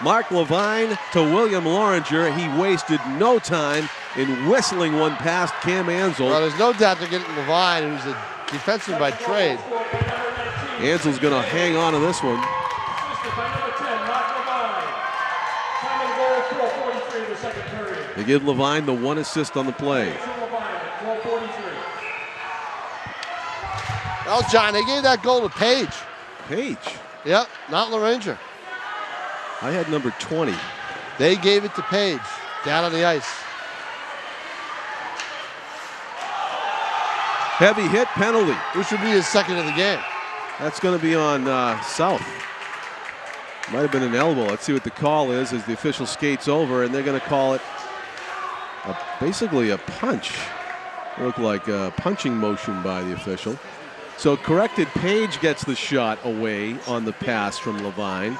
Mark Levine to William Loringer. He wasted no time in whistling one past Cam Ansel. Well, there's no doubt they're getting Levine, who's a defenseman by trade. Ansel's going to hang on to this one. They give Levine the one assist on the play. Well, John, they gave that goal to Page. Page? Yep, not Loringer. I had number 20. They gave it to Page, down on the ice. Heavy hit, penalty. Which would be his second of the game. That's going to be on South. Might have been an elbow. Let's see what the call is as the official skates over, and they're going to call it basically a punch. Looked like a punching motion by the official. So corrected, Page gets the shot away on the pass from Levine.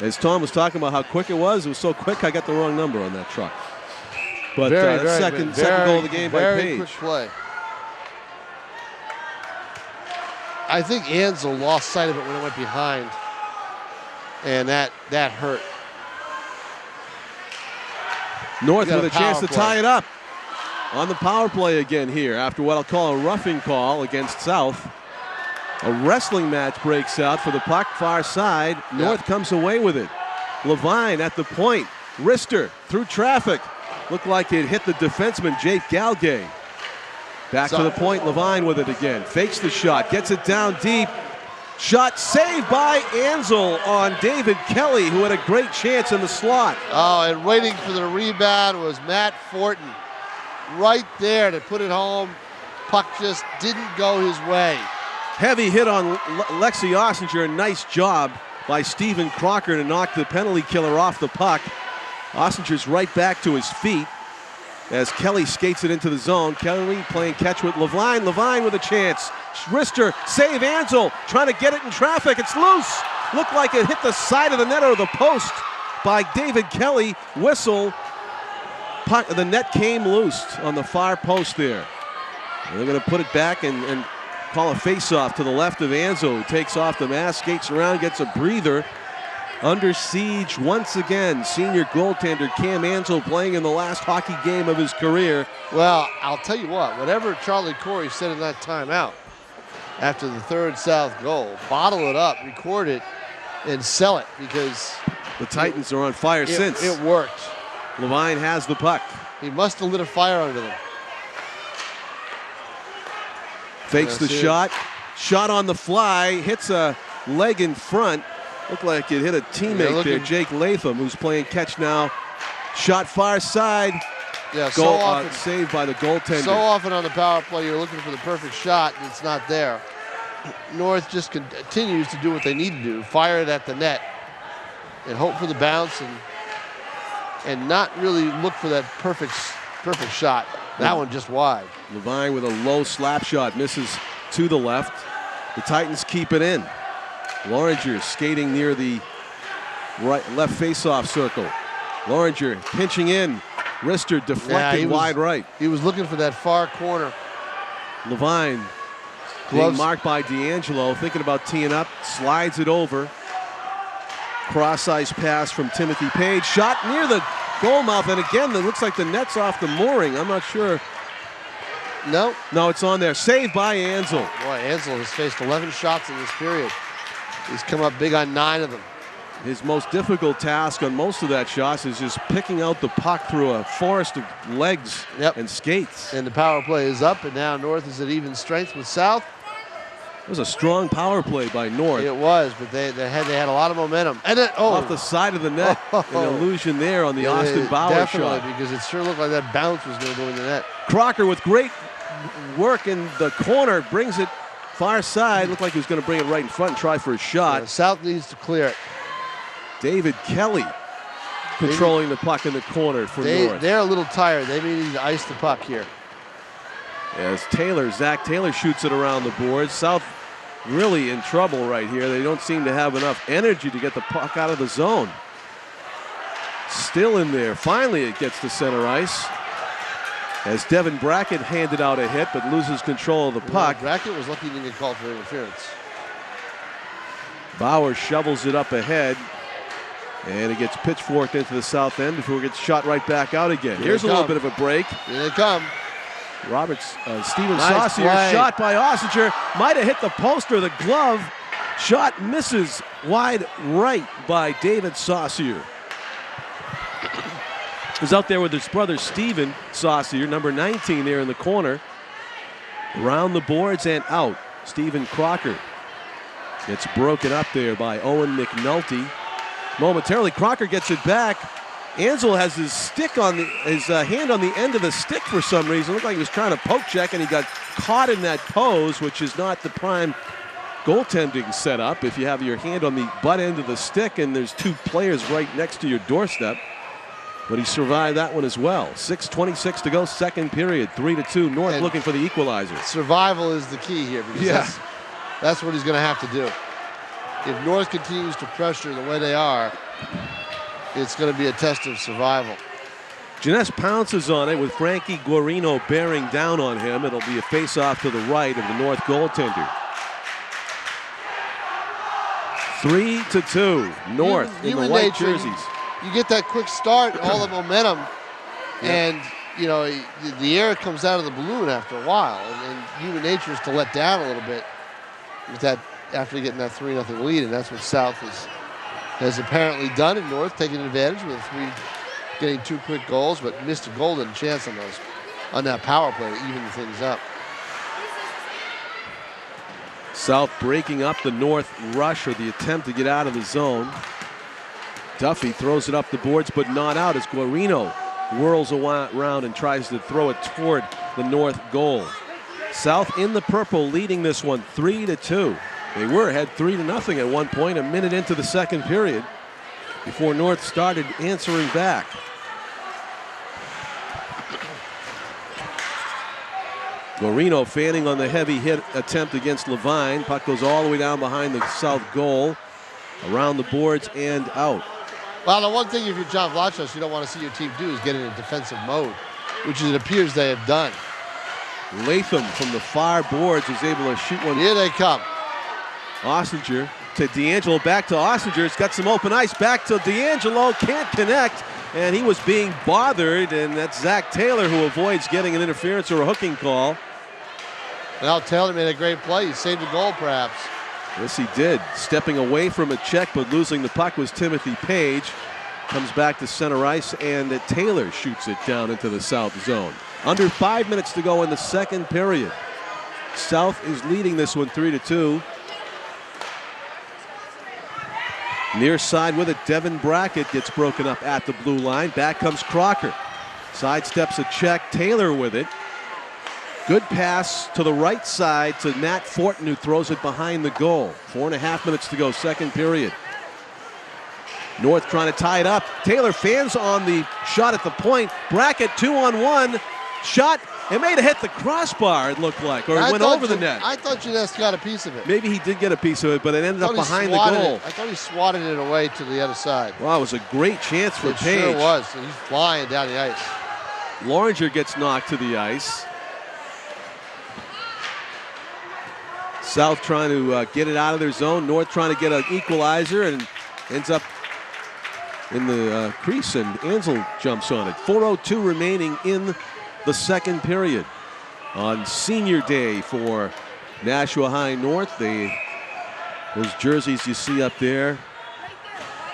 As Tom was talking about how quick it was so quick I got the wrong number on that truck. But second goal of the game by Page. Very quick play. I think Ansel lost sight of it when it went behind, and that hurt. North with a chance to tie it up on the power play again here after what I'll call a roughing call against South. A wrestling match breaks out for the puck far side. North comes away with it. Levine at the point. Wrister through traffic. Looked like it hit the defenseman Jake Galgay. Back to the point, Levine with it again. Fakes the shot, gets it down deep. Shot saved by Ansel on David Kelly, who had a great chance in the slot. Oh, and waiting for the rebound was Matt Fortin. Right there to put it home. Puck just didn't go his way. Heavy hit on Lexi Ossinger. Nice job by Stephen Crocker to knock the penalty killer off the puck. Ossinger's right back to his feet as Kelly skates it into the zone. Kelly playing catch with Levine. Levine with a chance. Wrister, save Ansel, trying to get it in traffic. It's loose. Looked like it hit the side of the net or the post by David Kelly. Whistle. Puck, the net came loose on the far post there. And they're going to put it back and call a face-off to the left of Ansel, who takes off the mask, skates around, gets a breather. Under siege once again, senior goaltender Cam Ansel playing in the last hockey game of his career. Well, I'll tell you what, whatever Charlie Corey said in that timeout after the third South goal, bottle it up, record it, and sell it, because the Titans are on fire since. It worked. Levine has the puck. He must have lit a fire under them. Fakes the shot. Shot on the fly, hits a leg in front. Looked like it hit a teammate there, Jake Latham, who's playing catch now. Shot far side. Yeah, goal, so often, saved by the goaltender. So often on the power play, you're looking for the perfect shot, and it's not there. North just continues to do what they need to do, fire it at the net, and hope for the bounce, and not really look for that perfect shot. That one just wide. Levine with a low slap shot, misses to the left. The Titans keep it in. Loringer skating near the left face-off circle. Loringer pinching in. Wrister deflecting wide right. He was looking for that far corner. Levine being marked by D'Angelo, thinking about teeing up, slides it over. Cross-ice pass from Timothy Page. Shot near the goal mouth, and again, it looks like the net's off the mooring. I'm not sure. No. No, it's on there. Saved by Ansel. Boy, Ansel has faced 11 shots in this period. He's come up big on 9 of them. His most difficult task on most of that shots is just picking out the puck through a forest of legs and skates. And the power play is up, and now North is at even strength with South. It was a strong power play by North. It was, but they had a lot of momentum. And then, off the side of the net, an illusion there on the Austin Bauer shot. Because it sure looked like that bounce was going to go in the net. Crocker with great work in the corner, brings it far side. Looked like he was going to bring it right in front and try for a shot. Yeah, South needs to clear it. David Kelly controlling the puck in the corner for North. They're a little tired. They may need to ice the puck here. As Zach Taylor shoots it around the boards. South really in trouble right here. They don't seem to have enough energy to get the puck out of the zone. Still in there. Finally it gets to center ice. As Devin Brackett handed out a hit but loses control of the puck. Brackett was lucky he didn't get called for interference. Bauer shovels it up ahead. And it gets pitchforked into the south end before it gets shot right back out again. Here's a little bit of a break. Here they come. Steven Saucier shot by Ossinger. Might have hit the post or the glove. Shot misses wide right by David Saucier. He's out there with his brother Steven Saucier, number 19 there in the corner. Around the boards and out. Stephen Crocker gets broken up there by Owen McNulty. Momentarily, Crocker gets it back. Ansel has his stick on his hand on the end of the stick for some reason. Looked like he was trying to poke check, and he got caught in that pose, which is not the prime goaltending setup. If you have your hand on the butt end of the stick and there's 2 players right next to your doorstep. But he survived that one as well. 6:26 to go, second period. 3-2. North and looking for the equalizer. Survival is the key here, because that's what he's going to have to do. If North continues to pressure the way they are, it's going to be a test of survival. Jeunesse pounces on it with Frankie Guarino bearing down on him. It'll be a face-off to the right of the North goaltender. 3-2. North in the white jerseys. You get that quick start, all the momentum, and you know the air comes out of the balloon after a while, and human nature is to let down a little bit with that after getting that 3-0 lead, and that's what South has apparently done. And North taking advantage with getting 2 quick goals, but missed a golden chance on that power play to even things up. South breaking up the North rush, or the attempt to get out of the zone. Duffy throws it up the boards, but not out as Guarino whirls around and tries to throw it toward the North goal. South in the purple, leading this one 3-2. They were ahead 3-0 at one point, a minute into the second period, before North started answering back. Guarino fanning on the heavy hit attempt against Levine. Puck goes all the way down behind the South goal, around the boards and out. Well, the one thing if you're John Vlachos you don't want to see your team do is get in a defensive mode, which it appears they have done. Latham from the far boards is able to shoot one. Here they come. Ossinger to D'Angelo, back to Ossinger. He's got some open ice. Back to D'Angelo, can't connect, and he was being bothered, and that's Zach Taylor who avoids getting an interference or a hooking call. Well, Taylor made a great play. He saved a goal, perhaps. Yes, he did. Stepping away from a check, but losing the puck was Timothy Page. Comes back to center ice, and Taylor shoots it down into the South zone. Under 5 minutes to go in the second period. South is leading this one 3-2. Near side with it, Devin Brackett gets broken up at the blue line. Back comes Crocker. Sidesteps a check, Taylor with it. Good pass to the right side to Matt Fortin, who throws it behind the goal. 4.5 minutes to go, second period. North trying to tie it up. Taylor fans on the shot at the point. Brackett 2-on-1. Shot. It may have hit the crossbar, it looked like, or it went over the net. I thought Jeunesse got a piece of it. Maybe he did get a piece of it, but it ended up behind the goal. I thought he swatted it away to the other side. Wow, it was a great chance for Page. It sure was. He's flying down the ice. Loringer gets knocked to the ice. South trying to get it out of their zone. North trying to get an equalizer and ends up in the crease, and Ansel jumps on it. 4:02 remaining in the second period. On senior day for Nashua High North, those jerseys you see up there,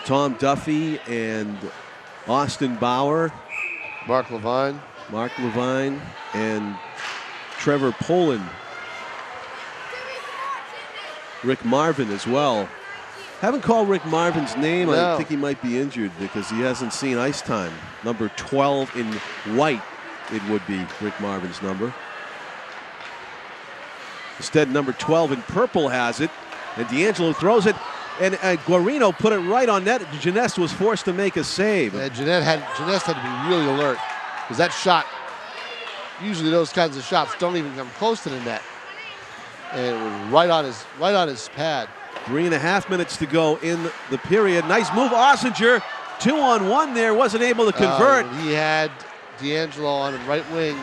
Tom Duffy and Austin Bauer, Mark Levine, and Trevor Poland. Rick Marvin as well. Haven't called Rick Marvin's name. No. I think he might be injured because he hasn't seen ice time. Number 12 in white, it would be Rick Marvin's number. Instead, number 12 in purple has it, and D'Angelo throws it, and Guarino put it right on net. Jeunesse was forced to make a save. Yeah, Jeunesse had to be really alert because that shot, usually those kinds of shots don't even come close to the net, and it was right on his pad. 3.5 minutes to go in the period. Nice move, Ossinger. 2-on-1 there, wasn't able to convert. He had D'Angelo on the right wing.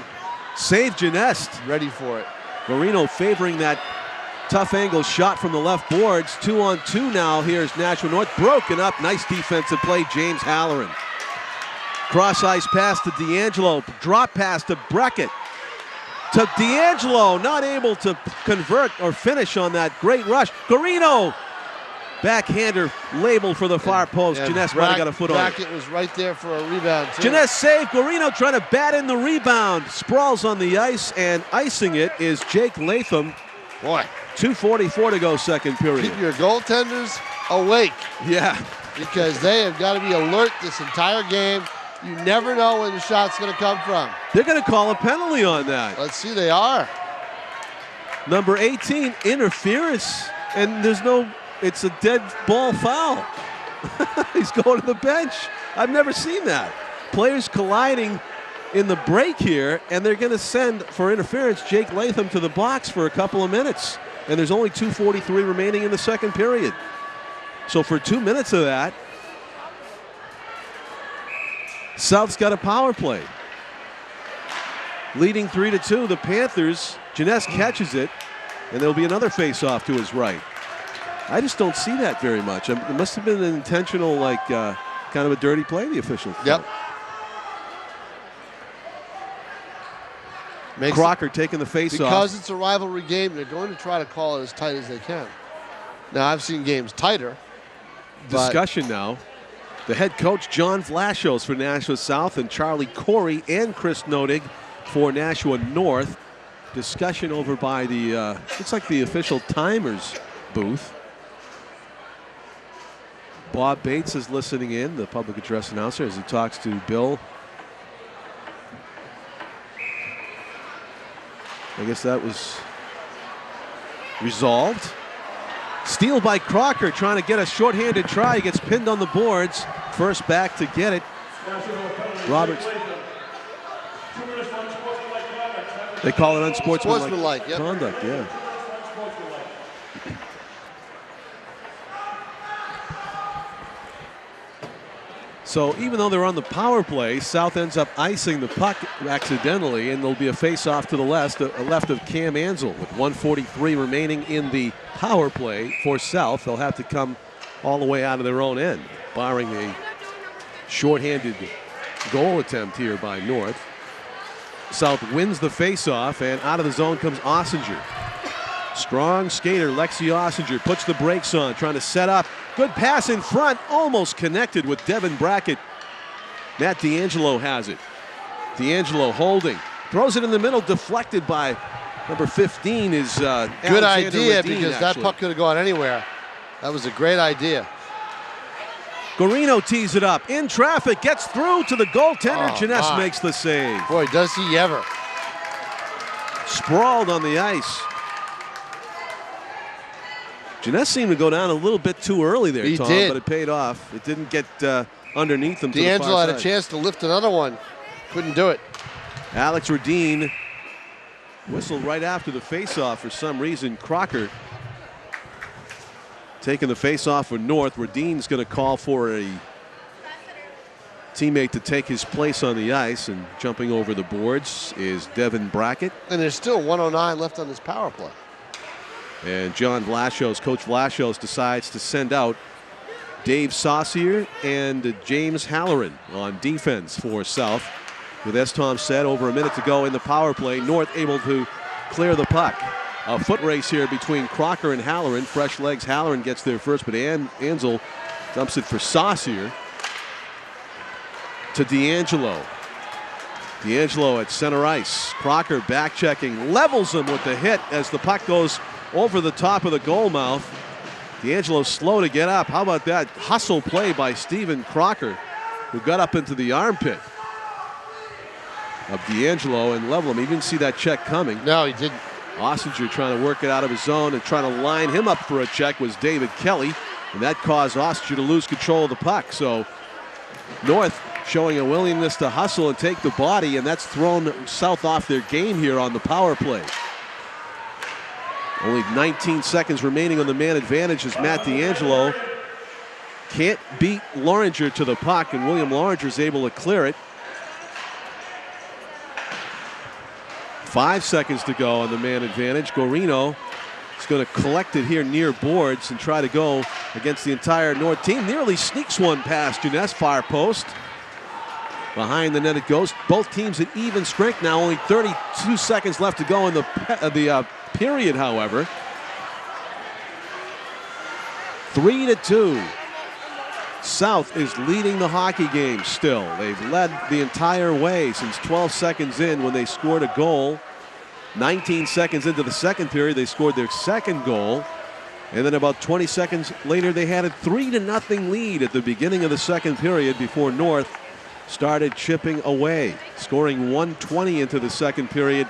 Save Jeunesse. Ready for it. Marino favoring that tough angle shot from the left boards. 2-on-2 now. Here's Nashua North. Broken up. Nice defensive play, James Halloran. Cross ice pass to D'Angelo. Drop pass to Breckett. To D'Angelo, not able to convert or finish on that great rush. Guarino, backhander labeled for the far post. Jeunesse might have got a foot on it. Brackett was right there for a rebound, too. Jeunesse save. Guarino trying to bat in the rebound. Sprawls on the ice, and icing it is Jake Latham. Boy. 2:44 to go, second period. Keep your goaltenders awake. Yeah. Because they have got to be alert this entire game. You never know where the shot's going to come from. They're going to call a penalty on that. Let's see, they are. Number 18, interference, and it's a dead ball foul. He's going to the bench. I've never seen that. Players colliding in the break here, and they're going to send, for interference, Jake Latham to the box for a couple of minutes. And there's only 2:43 remaining in the second period. So for 2 minutes of that, South's got a power play. Leading 3-2, the Panthers. Jeunesse catches it, and there'll be another face-off to his right. I just don't see that very much. It must have been an intentional, kind of a dirty play, the official. Yep. Crocker taking the face-off. Because it's a rivalry game, they're going to try to call it as tight as they can. Now, I've seen games tighter. Discussion now. The head coach, John Vlachos for Nashua South, and Charlie Corey and Chris Nodig for Nashua North. Discussion over by the, looks like the official timers booth. Bob Bates is listening in, the public address announcer, as he talks to Bill. I guess that was resolved. Steal by Crocker, trying to get a shorthanded try. He gets pinned on the boards. First back to get it. Roberts. They call it unsportsmanlike conduct, yeah. So even though they're on the power play, South ends up icing the puck accidentally, and there'll be a face-off to the left of Cam Ansel with 1:43 remaining in the power play for South. They'll have to come all the way out of their own end, barring a shorthanded goal attempt here by North. South wins the face-off, and out of the zone comes Ossinger. Strong skater Lexi Ossinger puts the brakes on, trying to set up. Good pass in front, almost connected with Devin Brackett. Matt D'Angelo has it. D'Angelo holding, throws it in the middle, deflected by number 15 is good idea, Radine, because actually. that puck could have gone anywhere. That was a great idea. Guarino tees it up in traffic, gets through to the goaltender. Jeunesse my. makes the save. Boy, does he ever. Sprawled on the ice. Jeunesse seemed to go down a little bit too early there, Tom, but it paid off. It didn't get underneath him. D'Angelo had a chance to lift another one. Couldn't do it. Alex Radine whistled right after the faceoff for some reason. Crocker taking the faceoff for North. Radine's going to call for a teammate to take his place on the ice, and jumping over the boards is Devin Brackett. And there's still 1:09 left on this power play. And John Vlachos, Coach Vlachos, decides to send out Dave Saucier and James Halloran on defense for South. With, as Tom said, over a minute to go in the power play, North able to clear the puck. A foot race here between Crocker and Halloran. Fresh legs, Halloran gets there first, but Ansel dumps it for Saucier to D'Angelo. D'Angelo at center ice. Crocker back checking, levels him with the hit as the puck goes over the top of the goal mouth. D'Angelo slow to get up. How about that hustle play by Stephen Crocker, who got up into the armpit of D'Angelo and level him. He didn't see that check coming. No, he didn't. Ossinger trying to work it out of his zone and trying to line him up for a check was David Kelly, and that caused Ossinger to lose control of the puck. So North showing a willingness to hustle and take the body, and that's thrown South off their game here on the power play. Only 19 seconds remaining on the man advantage as Matt D'Angelo can't beat Loringer to the puck, and William Loringer is able to clear it. 5 seconds to go on the man advantage. Gorino is going to collect it here near boards and try to go against the entire North team. Nearly sneaks one past Jeunesse, far post. Behind the net it goes. Both teams at even strength now. Only 32 seconds left to go in the period, however. 3-2. South is leading the hockey game still. They've led the entire way since 12 seconds in when they scored a goal. 19 seconds into the second period, they scored their second goal. And then about 20 seconds later, they had a 3-0 lead at the beginning of the second period before North started chipping away, scoring 1:20 into the second period.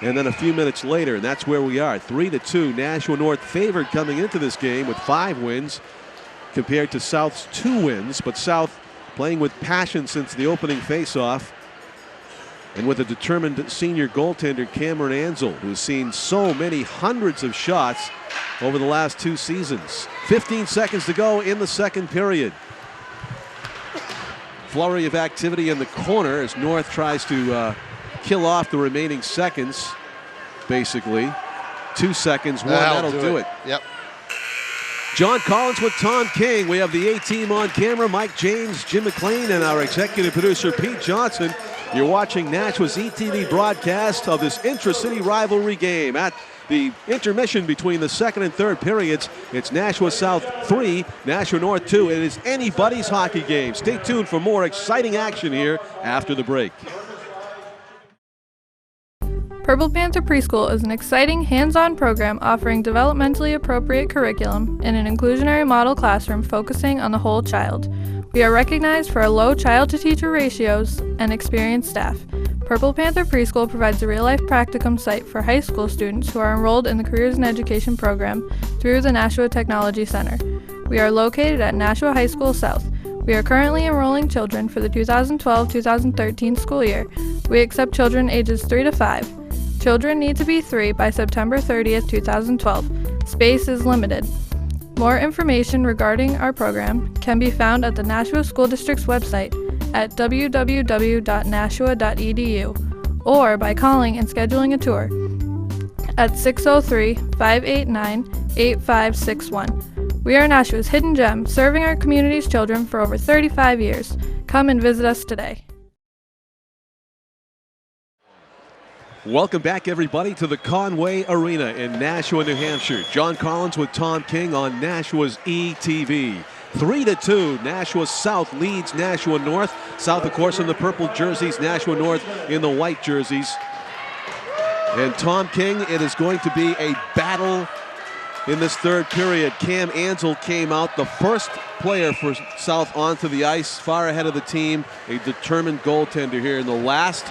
And then a few minutes later, and that's where we are, 3-2. Nashua North favored coming into this game with 5 wins compared to South's 2 wins, but South playing with passion since the opening faceoff, and with a determined senior goaltender, Cameron Ansel, who's seen so many hundreds of shots over the last 2 seasons. 15 seconds to go in the second period. Flurry of activity in the corner as North tries to kill off the remaining seconds, basically. 2 seconds, one, that'll do it. Yep. John Collins with Tom King. We have the A-team on camera, Mike James, Jim McLean, and our executive producer, Pete Johnson. You're watching Nashua's ETV broadcast of this intra-city rivalry game. At the intermission between the second and third periods, it's Nashua South 3, Nashua North 2. It is anybody's hockey game. Stay tuned for more exciting action here after the break. Purple Panther Preschool is an exciting, hands-on program offering developmentally appropriate curriculum in an inclusionary model classroom focusing on the whole child. We are recognized for our low child-to-teacher ratios and experienced staff. Purple Panther Preschool provides a real-life practicum site for high school students who are enrolled in the Careers in Education program through the Nashua Technology Center. We are located at Nashua High School South. We are currently enrolling children for the 2012-2013 school year. We accept children ages 3 to 5. Children need to be 3 by September 30th, 2012. Space is limited. More information regarding our program can be found at the Nashua School District's website at www.nashua.edu or by calling and scheduling a tour at 603-589-8561. We are Nashua's hidden gem, serving our community's children for over 35 years. Come and visit us today. Welcome back, everybody, to the Conway Arena in Nashua, New Hampshire. John Collins with Tom King on Nashua's ETV. 3-2, Nashua South leads Nashua North. South, of course, in the purple jerseys, Nashua North in the white jerseys. And Tom King, it is going to be a battle in this third period. Cam Ansel came out, the first player for South onto the ice, far ahead of the team, a determined goaltender here in the last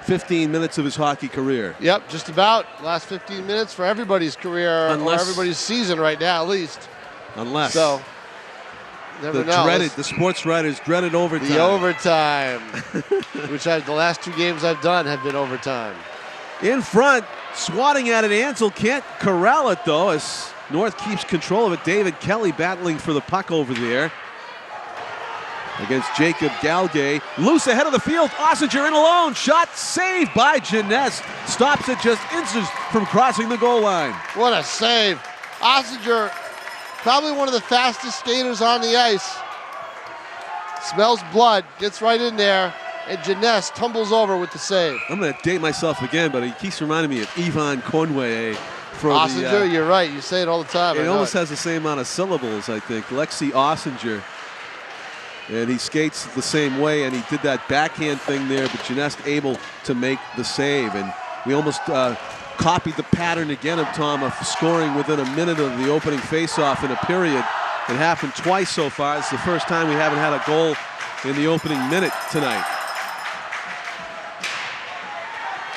15 minutes of his hockey career. Yep, just about. Last 15 minutes for everybody's career, or everybody's season right now, at least. Unless. So, never know. The sports writers dreaded overtime. The overtime, which the last 2 games I've done have been overtime. In front, swatting at it. Ansel can't corral it, though, as North keeps control of it. David Kelly battling for the puck over there against Jacob Galgay. Loose ahead of the field. Ossinger in alone. Shot saved by Jeunesse. Stops it just inches from crossing the goal line. What a save. Ossinger probably one of the fastest skaters on the ice. Smells blood, gets right in there, and Jeunesse tumbles over with the save. I'm going to date myself again, but he keeps reminding me of Yvonne Conway. Ossinger, you're right. You say it all the time. It almost has the same amount of syllables, I think. Lexi Ossinger. And he skates the same way, and he did that backhand thing there, but Jeunesse able to make the save. And we almost copied the pattern again of Tom of scoring within a minute of the opening faceoff in a period. It happened twice so far. It's the first time we haven't had a goal in the opening minute tonight.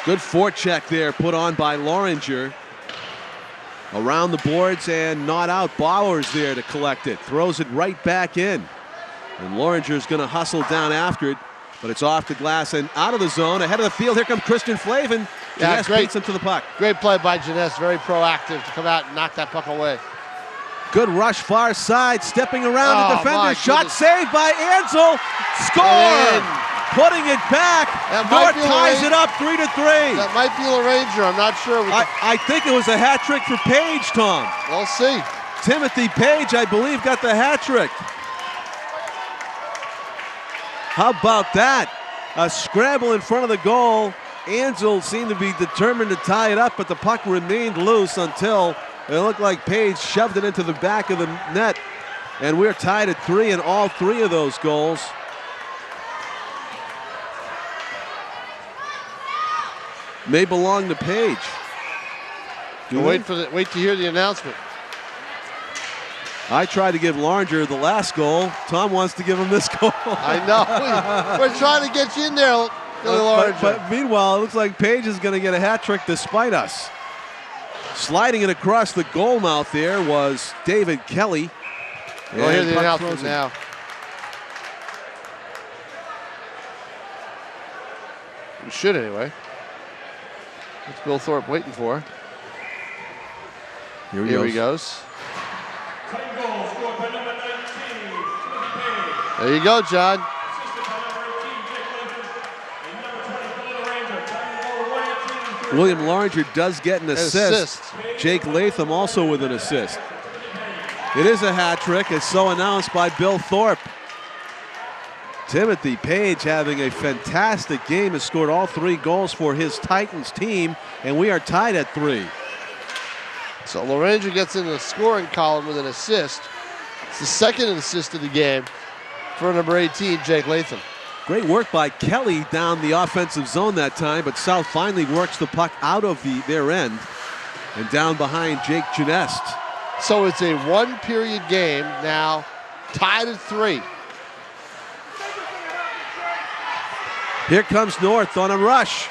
Good forecheck there put on by Loringer. Around the boards and not out. Bauer's there to collect it. Throws it right back in. And Loringer's going to hustle down after it, but it's off the glass and out of the zone. Ahead of the field, here comes Christian Flavin. Jeunesse beats him to the puck. Great play by Jeunesse. Very proactive to come out and knock that puck away. Good rush far side, stepping around the defender. Shot saved by Ansel. Score! Putting it back. North ties it up 3-3. That might be Loringer. I'm not sure. I think it was a hat trick for Page, Tom. We'll see. Timothy Page, I believe, got the hat trick. How about that? A scramble in front of the goal. Ansel seemed to be determined to tie it up, but the puck remained loose until it looked like Page shoved it into the back of the net. And we're tied at 3 in all 3 of those goals. May belong to Page. Wait to hear the announcement. I tried to give Loringer the last goal. Tom wants to give him this goal. I know. We're trying to get you in there, Loringer. But meanwhile, it looks like Page is going to get a hat trick despite us. Sliding it across the goal mouth there was David Kelly. We'll hear the announcement now. We should anyway. What's Bill Thorpe waiting for? Here he goes. There you go, John. William Loringer does get an assist. Jake Latham also with an assist. It is a hat trick, as so announced by Bill Thorpe. Timothy Page having a fantastic game, has scored all 3 goals for his Titans team, and we are tied at 3. So Loringer gets in the scoring column with an assist. It's the second assist of the game for number 18, Jake Latham. Great work by Kelly down the offensive zone that time, but South finally works the puck out of their end and down behind Jake Jeunesse. So it's a 1-period game now, tied at 3. Here comes North on a rush.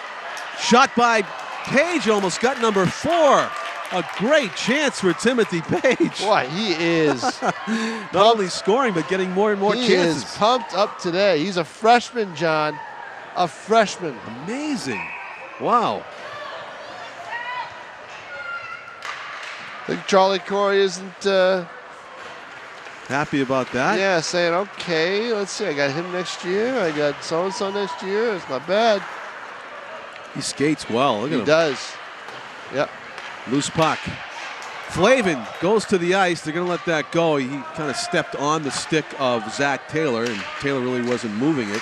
Shot by Page, almost got number 4. A great chance for Timothy Page. Boy, he is not only scoring, but getting more and more chances. He is pumped up today. He's a freshman, John. A freshman. Amazing. Wow. I think Charlie Corey isn't happy about that. Yeah, saying, okay, let's see. I got him next year. I got so-and-so next year. It's not bad. He skates well. Look at him. He does. Yep. Loose puck. Flavin goes to the ice. They're going to let that go. He kind of stepped on the stick of Zach Taylor, and Taylor really wasn't moving it.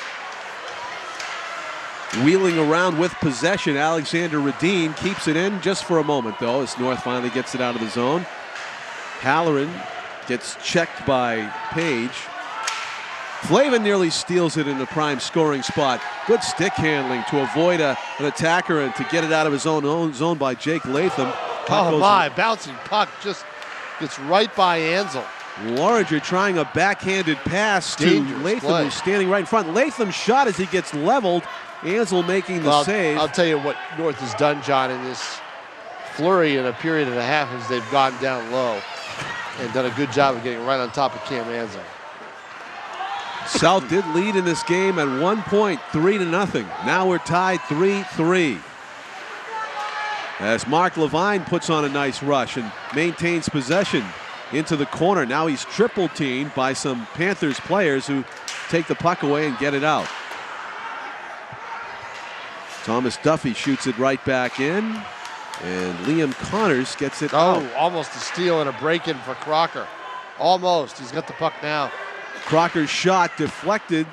Wheeling around with possession, Alexander Radin keeps it in just for a moment, though, as North finally gets it out of the zone. Halloran gets checked by Page. Flavin nearly steals it in the prime scoring spot. Good stick handling to avoid an attacker and to get it out of his own zone by Jake Latham. Oh my, bouncing puck just gets right by Ansel. Loringer trying a backhanded pass to Latham, who's standing right in front. Latham's shot as he gets leveled. Ansel making the save. I'll tell you what North has done, John, in this flurry in a period and a half is they've gone down low and done a good job of getting right on top of Cam Ansel. South did lead in this game at 1 point, 3-0. Now we're tied 3-3. As Mark Levine puts on a nice rush and maintains possession into the corner. Now he's triple teamed by some Panthers players who take the puck away and get it out. Thomas Duffy shoots it right back in, and Liam Connors gets it out. Almost a steal and a break-in for Crocker. Almost. He's got the puck now. Crocker's shot deflected.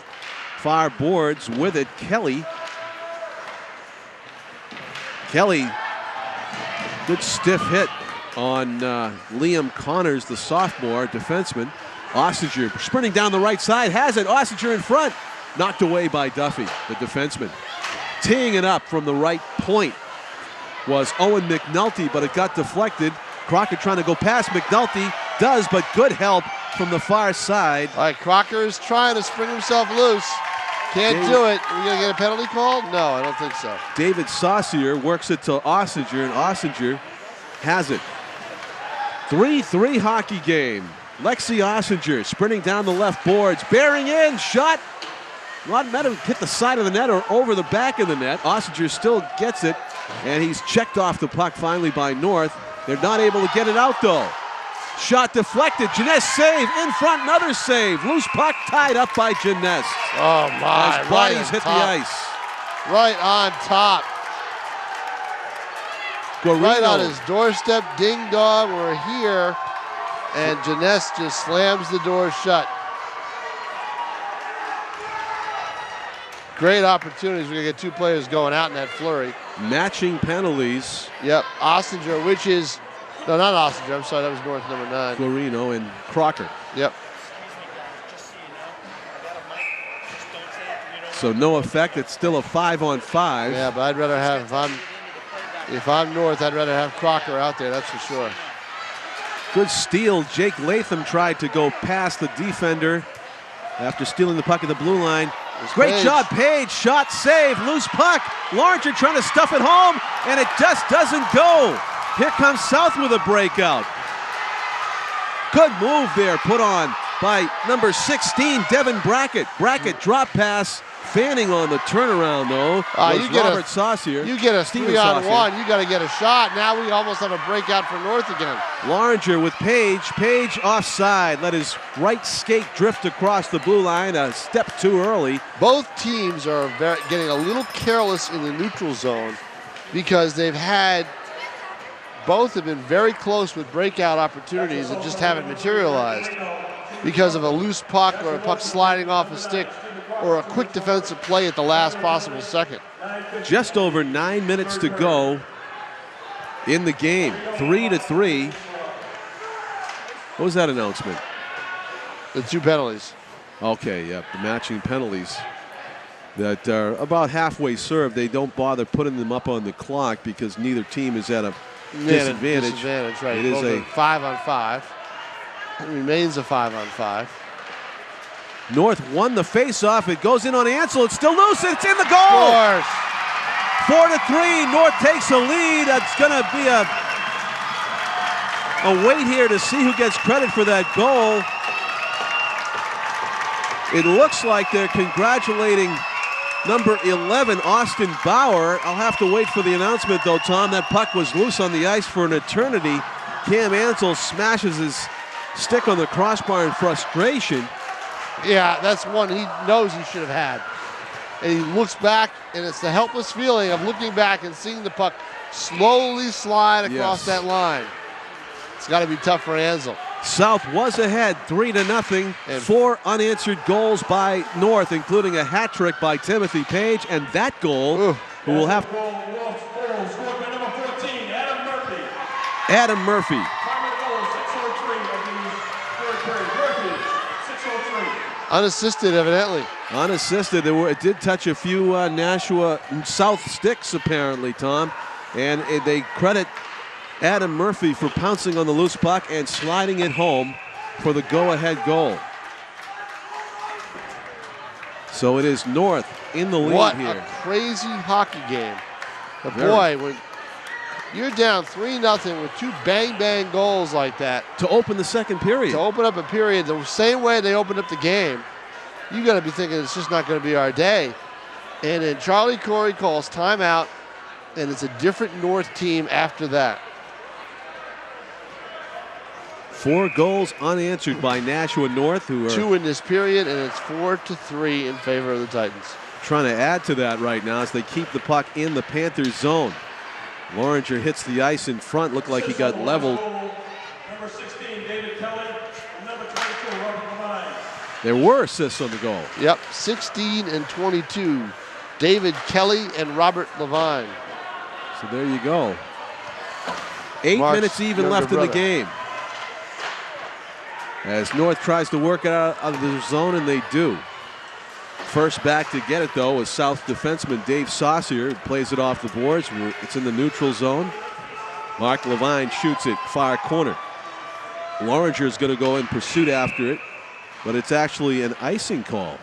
Far boards with it. Kelly. Good stiff hit on Liam Connors, the sophomore defenseman. Ossinger sprinting down the right side, has it. Ossinger in front. Knocked away by Duffy, the defenseman. Teeing it up from the right point was Owen McNulty, but it got deflected. Crocker trying to go past McNulty. Does, but good help from the far side. All right, Crocker is trying to spring himself loose. Can't do it. Are we going to get a penalty called? No, I don't think so. David Saucier works it to Ossinger, and Ossinger has it. 3-3 hockey game. Lexi Ossinger sprinting down the left boards, bearing in, shot. Not meant to hit the side of the net or over the back of the net. Ossinger still gets it, and he's checked off the puck finally by North. They're not able to get it out, though. Shot deflected. Jeunesse save. In front, another save. Loose puck tied up by Jeunesse. Oh, my. As bodies hit the ice. Right on top. Guarino. Right on his doorstep. Ding dong. We're here. And Jeunesse just slams the door shut. Great opportunities. We're going to get two players going out in that flurry. Matching penalties. Yep. Ossinger, which is... No, not Ossinger. I'm sorry. That was North number 9. Guarino and Crocker. Yep. So no effect. It's still a 5-on-5. Yeah, but I'd rather have... If I'm North, I'd rather have Crocker out there. That's for sure. Good steal. Jake Latham tried to go past the defender after stealing the puck at the blue line. Great job, Page. Shot, save, loose puck. Larger trying to stuff it home, and it just doesn't go. Here comes South with a breakout. Good move there put on by number 16, Devin Brackett. Brackett drop pass, fanning on the turnaround, though. Robert Saucier. You get a 3-on-1, you got to get a shot. Now we almost have a breakout for North again. Larger with Page. Page offside. Let his right skate drift across the blue line a step too early. Both teams are getting a little careless in the neutral zone because both have been very close with breakout opportunities and just haven't materialized because of a loose puck or a puck sliding off a stick or a quick defensive play at the last possible second. Just over 9 minutes to go in the game. 3-3. What was that announcement? The 2 penalties. Okay, yep, the matching penalties that are about halfway served. They don't bother putting them up on the clock because neither team is at a disadvantage. Right. It is a 5-on-5. It remains a 5-on-5. North won the face-off. It goes in on Ansel. It's still loose. It's in the goal. 4-3. North takes a lead. It's going to be a wait here to see who gets credit for that goal. It looks like they're congratulating number 11, Austin Bauer. I'll have to wait for the announcement, though, Tom. That puck was loose on the ice for an eternity. Cam Ansel smashes his stick on the crossbar in frustration. Yeah, that's one he knows he should have had. And he looks back, and it's the helpless feeling of looking back and seeing the puck slowly slide across that line. It's got to be tough for Ansel. South was ahead 3-0. 4 unanswered goals by North, including a hat trick by Timothy Page, and that goal, who will have Adam Murphy. Unassisted, evidently. Unassisted. It did touch a few Nashua South sticks, apparently, Tom. And they credit Adam Murphy for pouncing on the loose puck and sliding it home for the go-ahead goal. So it is North in the lead here. What a crazy hockey game. But boy, when you're down 3-0 with 2 bang-bang goals like that. To open the second period. To open up a period the same way they opened up the game, you got to be thinking it's just not going to be our day. And then Charlie Corey calls timeout, and it's a different North team after that. 4 goals unanswered by Nashua North, who are 2 in this period, and it's 4-3 in favor of the Titans. Trying to add to that right now as they keep the puck in the Panthers zone. Loringer hits the ice in front. Looked like he got leveled. Number 16, David Kelly. Number There were assists on the goal. Yep, 16 and 22. David Kelly and Robert Levine. So there you go. 8 Mark's minutes even left younger in the game. As North tries to work it out of the zone, and they do. First back to get it, though, is South defenseman Dave Saucier, who plays it off the boards. It's in the neutral zone. Mark Levine shoots it far corner. Loringer is going to go in pursuit after it, but it's actually an icing call.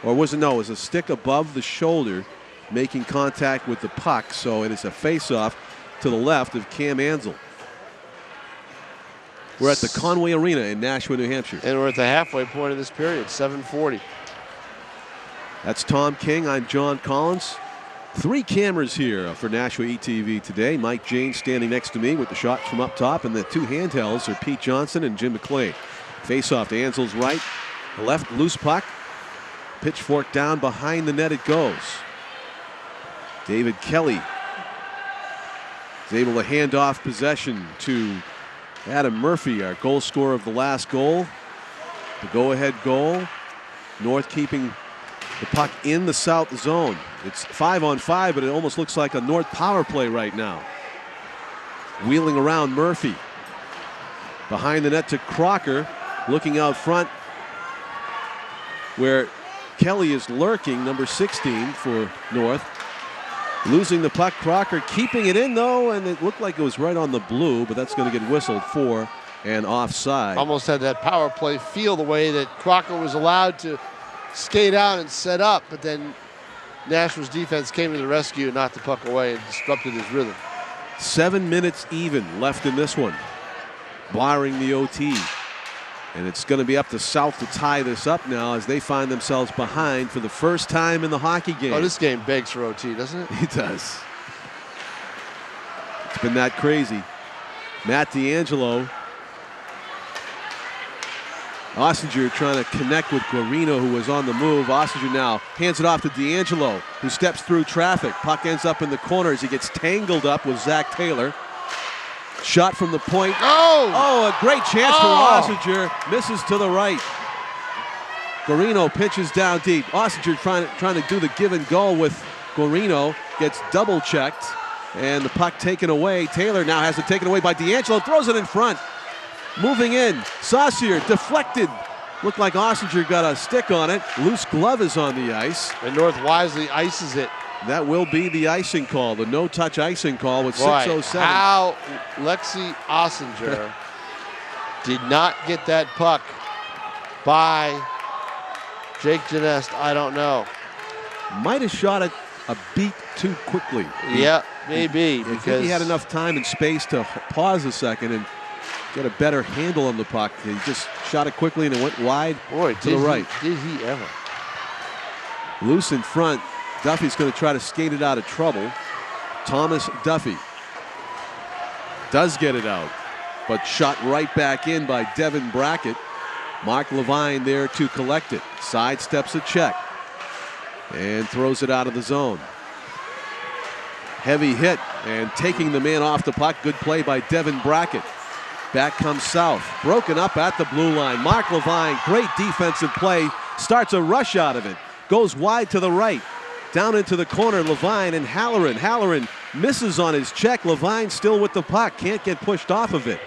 Or was it? No, it was a stick above the shoulder making contact with the puck, so it is a face-off to the left of Cam Ansel. We're at the Conway Arena in Nashua, New Hampshire. And we're at the halfway point of this period, 7:40. That's Tom King. I'm John Collins. 3 cameras here for Nashua ETV today. Mike James standing next to me with the shots from up top, and the 2 handhelds are Pete Johnson and Jim McClain. Face-off to Ansel's right. Left loose puck. Pitchfork down behind the net it goes. David Kelly is able to hand off possession to Adam Murphy, our goal scorer of the last goal. The go-ahead goal. North keeping the puck in the south zone. It's 5-on-5, but it almost looks like a North power play right now. Wheeling around Murphy. Behind the net to Crocker. Looking out front where Kelly is lurking, number 16 for North. Losing the puck, Crocker keeping it in though, and it looked like it was right on the blue, but that's going to get whistled for and offside. Almost had that power play feel the way that Crocker was allowed to skate out and set up, but then Nashua's defense came to the rescue and knocked the puck away and disrupted his rhythm. 7 minutes even left in this one, barring the OT. And it's going to be up to South to tie this up now as they find themselves behind for the first time in the hockey game. Oh, this game begs for OT, doesn't it? It does. It's been that crazy. Matt D'Angelo. Ossinger trying to connect with Guarino, who was on the move. Ossinger now hands it off to D'Angelo, who steps through traffic. Puck ends up in the corner as he gets tangled up with Zach Taylor. Shot from the point. Oh, a great chance for Ossinger. Misses to the right. Guarino pitches down deep. Ossinger trying to do the give and go with Guarino. Gets double checked. And the puck taken away. Taylor now has it taken away by D'Angelo. Throws it in front. Moving in. Saucier deflected. Looked like Ossinger got a stick on it. Loose glove is on the ice. And North wisely ices it. That will be the icing call, the no-touch icing call with 6:07. How Lexi Ossinger did not get that puck by Jake Genest, I don't know. Might have shot it a beat too quickly. Yeah, maybe. I think he had enough time and space to pause a second and get a better handle on the puck. He just shot it quickly and it went wide to the right. Did he ever? Loose in front. Duffy's going to try to skate it out of trouble. Thomas Duffy does get it out, but shot right back in by Devin Brackett. Mark Levine there to collect it. Sidesteps a check and throws it out of the zone. Heavy hit and taking the man off the puck. Good play by Devin Brackett. Back comes South. Broken up at the blue line. Mark Levine, great defensive play. Starts a rush out of it. Goes wide to the right. Down into the corner, Levine and Halloran. Halloran misses on his check. Levine still with the puck. Can't get pushed off of it.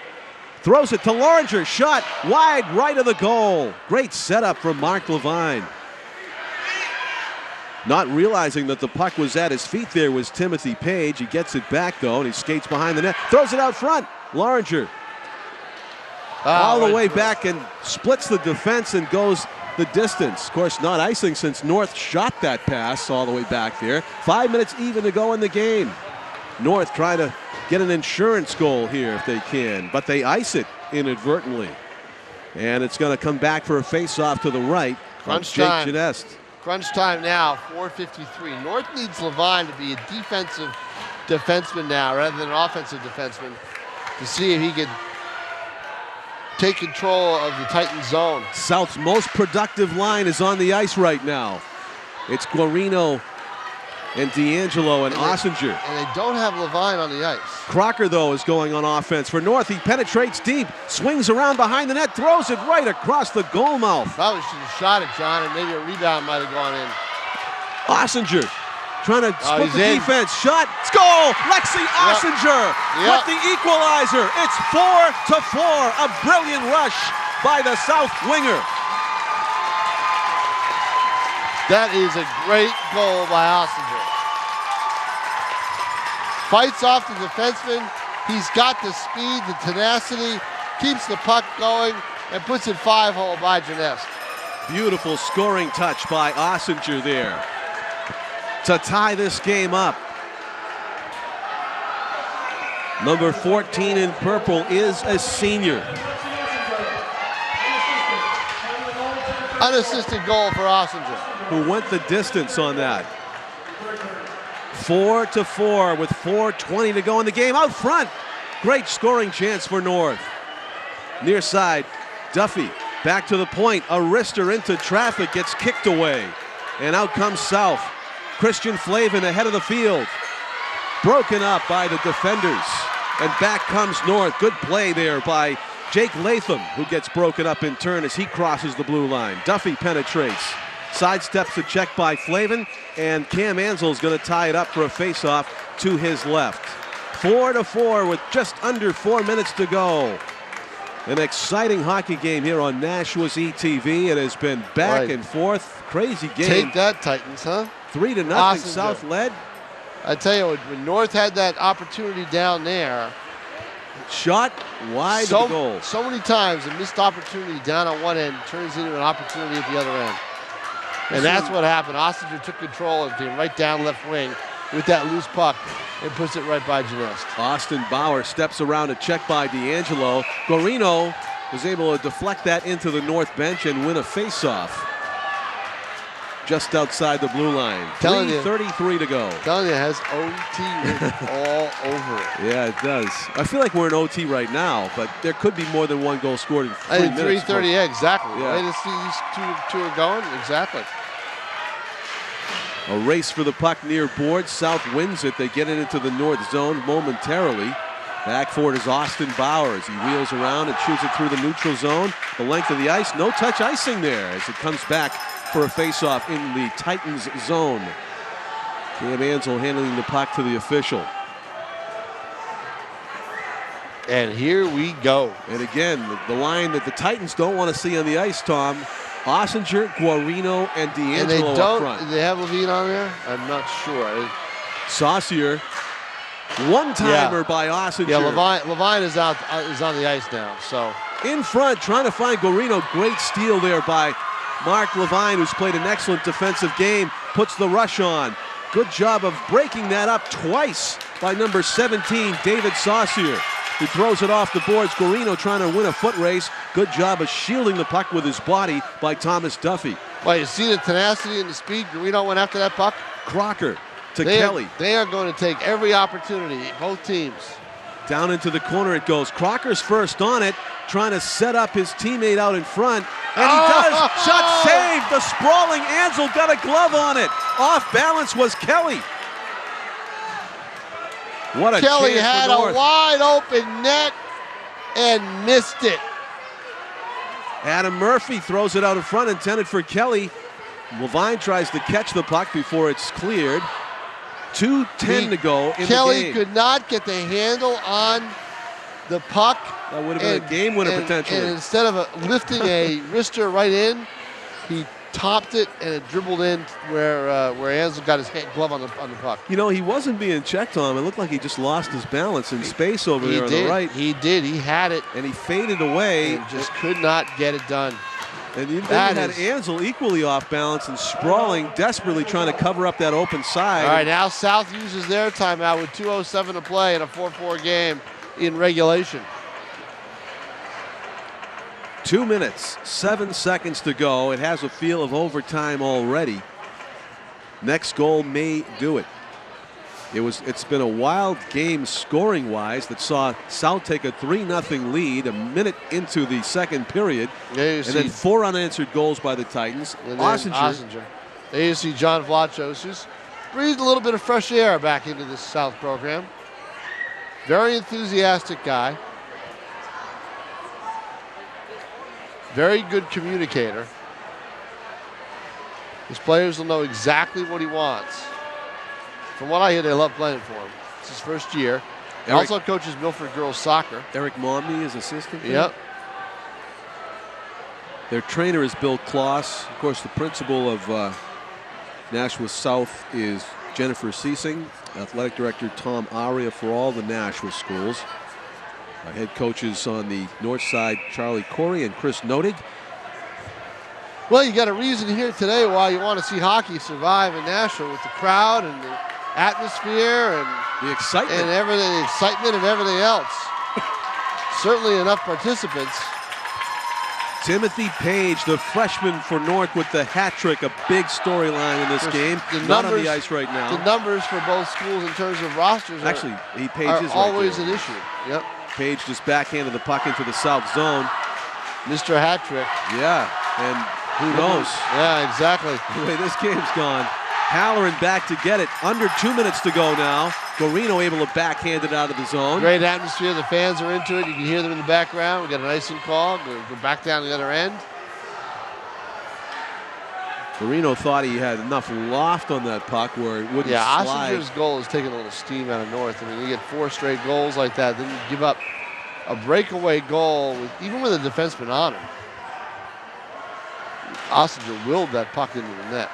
Throws it to Loringer. Shot wide right of the goal. Great setup from Mark Levine. Not realizing that the puck was at his feet there was Timothy Page. He gets it back, though, and he skates behind the net. Throws it out front. Loringer all the way back and splits the defense and goes the distance. Of course, not icing since North shot that pass all the way back there. 5 minutes even to go in the game. North trying to get an insurance goal here if they can, but they ice it inadvertently. And it's going to come back for a face-off to the right. Crunch Jake time. Genest. Crunch time now, 4:53. North needs Levine to be a defensive defenseman now rather than an offensive defenseman to see if he can take control of the Titan zone. South's most productive line is on the ice right now. It's Guarino and D'Angelo and Ossinger. And they don't have Levine on the ice. Crocker, though, is going on offense for North. He penetrates deep, swings around behind the net, throws it right across the goal mouth. Probably should have shot it, John, and maybe a rebound might have gone in. Ossinger trying to split the in. defense. Shot. It's goal. Lexi Ossinger with the equalizer. It's 4-4. A brilliant rush by the South winger. That is a great goal by Ossinger. Fights off the defenseman. He's got the speed, the tenacity, keeps the puck going, and puts it 5-hole by Janest. Beautiful scoring touch by Ossinger there to tie this game up. Number 14 in purple is a senior. Unassisted goal for Ossinger, who went the distance on that. 4-4 with 4:20 to go in the game. Out front, great scoring chance for North. Near side, Duffy back to the point. A wrister into traffic, gets kicked away. And out comes South. Christian Flavin ahead of the field. Broken up by the defenders. And back comes North. Good play there by Jake Latham, who gets broken up in turn as he crosses the blue line. Duffy penetrates. Sidesteps a check by Flavin, and Cam Ansel's going to tie it up for a face-off to his left. 4-4 with just under 4 minutes to go. An exciting hockey game here on Nashua's ETV. It has been back and forth. Crazy game. Take that, Titans, huh? 3-0, Awesome. South led. I tell you what, when North had that opportunity down there, shot wide of the goal. So many times a missed opportunity down on one end turns into an opportunity at the other end. And that's what happened. Ossinger took control of the team right down left wing with that loose puck and puts it right by Janest. Austin Bauer steps around a check by D'Angelo. Guarino was able to deflect that into the North bench and win a face-off just outside the blue line. 3:33 to go. Telling you, it has OT written all over it. Yeah, it does. I feel like we're in OT right now, but there could be more than one goal scored in 3 minutes. 3:30, yeah, exactly. Yeah. Way to see these two are going, exactly. A race for the puck near boards. South wins it. They get it into the North zone momentarily. Back for it is Austin Bauer as he wheels around and shoots it through the neutral zone. The length of the ice, no touch icing there as it comes back for a face-off in the Titans zone. Cam Ansel handling the puck to the official. And here we go. And again, the line that the Titans don't want to see on the ice, Tom. Ossinger, Guarino, and D'Angelo up front. Do they have Levine on there? I'm not sure. Saucier, one-timer by Ossinger. Yeah, Levine is on the ice now. So in front, trying to find Guarino. Great steal there by Mark Levine, who's played an excellent defensive game, puts the rush on. Good job of breaking that up twice by number 17, David Saucier, who throws it off the boards. Guarino trying to win a foot race. Good job of shielding the puck with his body by Thomas Duffy. Well, you see the tenacity and the speed. Guarino went after that puck. Crocker to Kelly. They are going to take every opportunity, both teams. Down into the corner it goes. Crocker's first on it, trying to set up his teammate out in front. And he does. Shot saved. The sprawling Ansel got a glove on it. Off balance was Kelly. What a Kelly chance had for North. a wide open net and missed it. Adam Murphy throws it out in front, intended for Kelly. Levine tries to catch the puck before it's cleared. 2:10 to go in Kelly the game. could not get the handle on the puck. That would have been a game winner potentially. And instead of lifting a wrister right in, he topped it and it dribbled in where Ansel got his glove on the puck. You know, he wasn't being checked on. It looked like he just lost his balance in space over there on the right. He did. He had it. And he faded away. And just could not get it done. And then you had Ansel equally off balance and sprawling, desperately trying to cover up that open side. All right, now South uses their timeout with 2:07 to play in a 4-4 game in regulation. 2 minutes, 7 seconds to go. It has a feel of overtime already. Next goal may do it. It's been a wild game scoring-wise that saw South take a 3-0 lead a minute into the second period. And then 4 unanswered goals by the Titans. Ossinger. There you see John Vlachos, who's breathed a little bit of fresh air back into this South program. Very enthusiastic guy. Very good communicator. His players will know exactly what he wants. From what I hear, they love playing for him. It's his first year. He also coaches Milford girls soccer. Eric Momney is assistant there? Yep. Their trainer is Bill Kloss. Of course, the principal of Nashua South is Jennifer Seesing. Athletic director Tom Aria for all the Nashua schools. Head coaches on the north side, Charlie Corey and Chris Nodig. Well, you got a reason here today why you want to see hockey survive in Nashua with the crowd and the atmosphere and the excitement and everything, the excitement and everything else. Certainly enough participants. Timothy Page, the freshman for North, with the hat trick, a big storyline in this game. Not on the ice right now. The numbers for both schools in terms of rosters actually are always an issue. Yep. Page just backhanded the puck into the south zone. Mr. Hat Trick. Yeah, and who knows? Yeah, exactly. The way this game's gone. Halloran back to get it. Under 2 minutes to go now. Guarino able to backhand it out of the zone. Great atmosphere. The fans are into it. You can hear them in the background. We got an icing call. Go back down the other end. Guarino thought he had enough loft on that puck where it wouldn't slide. Ossinger's goal is taking a little steam out of North. I mean, you get 4 straight goals like that, then you give up a breakaway goal, even with a defenseman on him. Ossinger willed that puck into the net.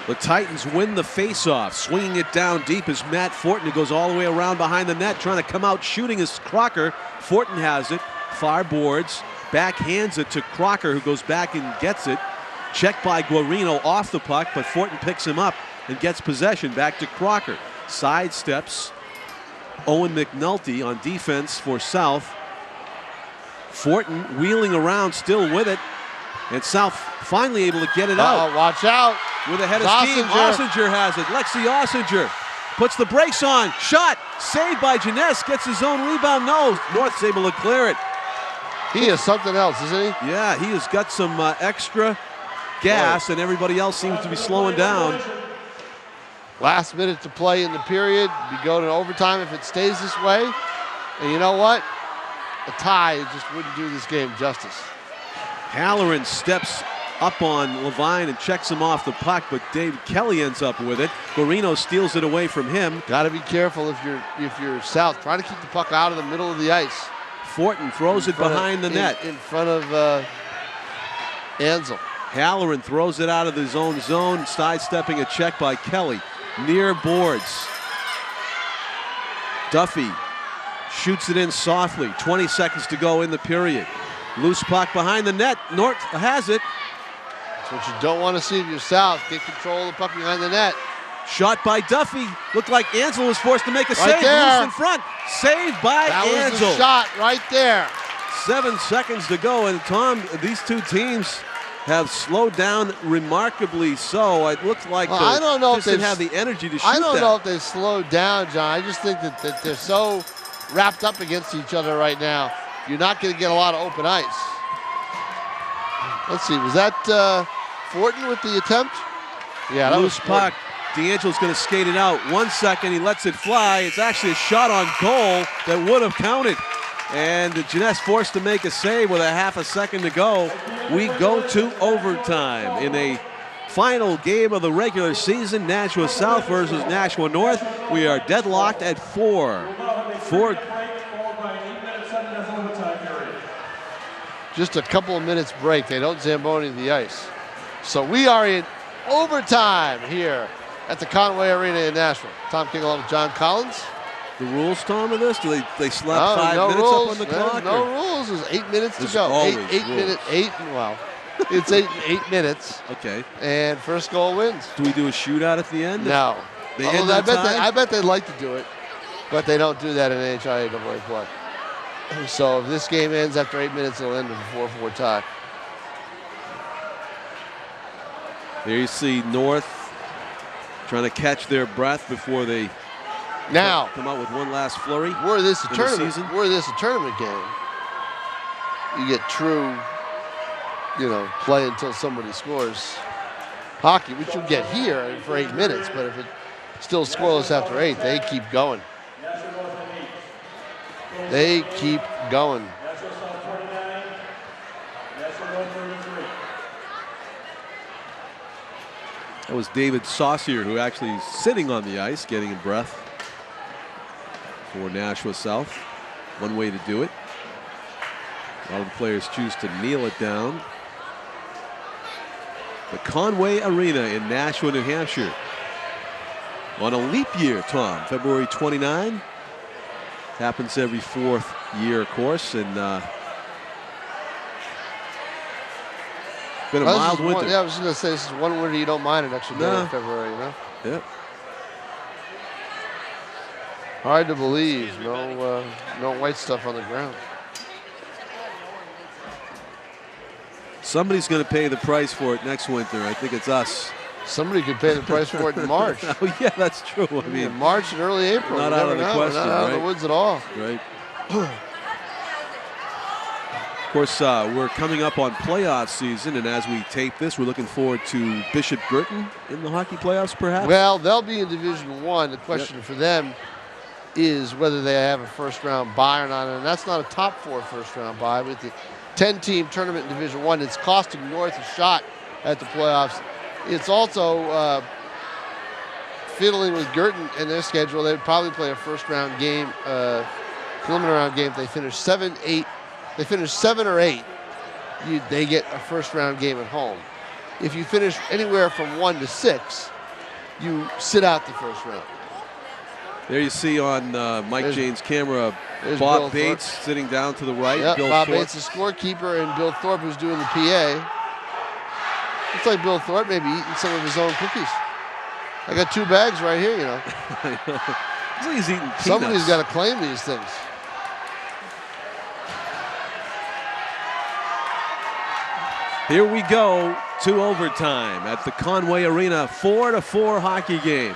The Titans win the faceoff. Swinging it down deep is Matt Fortin, who goes all the way around behind the net, trying to come out shooting is Crocker. Fortin has it, far boards, backhands it to Crocker, who goes back and gets it. Checked by Guarino off the puck, but Fortin picks him up and gets possession back to Crocker. Sidesteps Owen McNulty on defense for South. Fortin wheeling around still with it. And South finally able to get it out. Watch out. With a head of steam. Ossinger has it. Lexi Ossinger puts the brakes on. Shot. Saved by Jeunesse. Gets his own rebound. No. North's able to clear it. He is something else, isn't he? Yeah, he has got some extra gas, and everybody else seems to be slowing down. Last minute to play in the period. We go to overtime if it stays this way. And you know what? A tie just wouldn't do this game justice. Halloran steps up on Levine and checks him off the puck, but Dave Kelly ends up with it. Guarino steals it away from him. Got to be careful if you're South. Try to keep the puck out of the middle of the ice. Fortin throws it behind the net. In front of Ansel. Halloran throws it out of his own zone, sidestepping a check by Kelly. Near boards. Duffy shoots it in softly. 20 seconds to go in the period. Loose puck behind the net. North has it. That's what you don't want to see if you're South. Get control of the puck behind the net. Shot by Duffy. Looked like Ansel was forced to make a save. There. Loose in front. Saved by Ansel. That was the shot right there. 7 seconds to go. And Tom, these two teams have slowed down remarkably so. It looks like I don't know if they have the energy to shoot I don't know if they've slowed down, John. I just think that they're so wrapped up against each other right now. You're not going to get a lot of open ice. Let's see, was that Fortin with the attempt? Yeah, that loose was puck. D'Angelo's going to skate it out. 1 second, he lets it fly. It's actually a shot on goal that would have counted. And Jeunesse forced to make a save with a half a second to go. We go to overtime in a final game of the regular season. Nashua South versus Nashua North. We are deadlocked at 4. Just a couple of minutes break. They don't Zamboni the ice. So we are in overtime here at the Conway Arena in Nashville. Tom King along with John Collins. The rules, Tom, of this? Do they slap 5 minutes rules. up on the clock? No rules. There's 8 minutes to go. It's 8 minutes. Okay. And first goal wins. Do we do a shootout at the end? No. They end on time? I bet they'd like to do it, but they don't do that in NHIAA play. So if this game ends after 8 minutes, it'll end with a 4-4 tie. There you see North trying to catch their breath before they come out with one last flurry. Were this a tournament game, you get true, play until somebody scores hockey, which you'll get here for 8 minutes. But still scoreless after 8. They keep going. They keep going. Nashua South 29, Nashua North 33. That was David Saucier, who actually is sitting on the ice, getting a breath for Nashua South. One way to do it. A lot of the players choose to kneel it down. The Conway Arena in Nashua, New Hampshire. On a leap year, Tom, February 29. Happens every 4th year, of course, and been a mild winter. Yeah, I was going to say, this is one winter you don't mind an extra day in February, you know? Yep. Hard to believe. No white stuff on the ground. Somebody's going to pay the price for it next winter. I think it's us. Somebody could pay the price for it in March. Oh, yeah, that's true. I mean, in March and early April. Not out of the question, Not out of the woods at all. Right. Of course, we're coming up on playoff season, and as we tape this, we're looking forward to Bishop Girton in the hockey playoffs, perhaps? Well, they'll be in Division 1. The question for them is whether they have a first-round bye or not, and that's not a top 4 first-round bye. With the 10-team tournament in Division 1, it's costing North a shot at the playoffs. It's also fiddling with Girton and their schedule. They'd probably play a first-round game, preliminary round game if they finish 7-8. They finish 7 or 8, they get a first-round game at home. If you finish anywhere from 1 to 6, you sit out the first round. There you see on Mike Jane's camera, Bob Bob Bates sitting down to the right. Yep, Bill Bob Thorpe. Bates, the scorekeeper, and Bill Thorpe, who's doing the PA. Looks like Bill Thorpe maybe eating some of his own cookies. I got 2 bags right here, you know. Looks like he's eating peanuts. Somebody's got to claim these things. Here we go to overtime at the Conway Arena, 4-4 hockey game.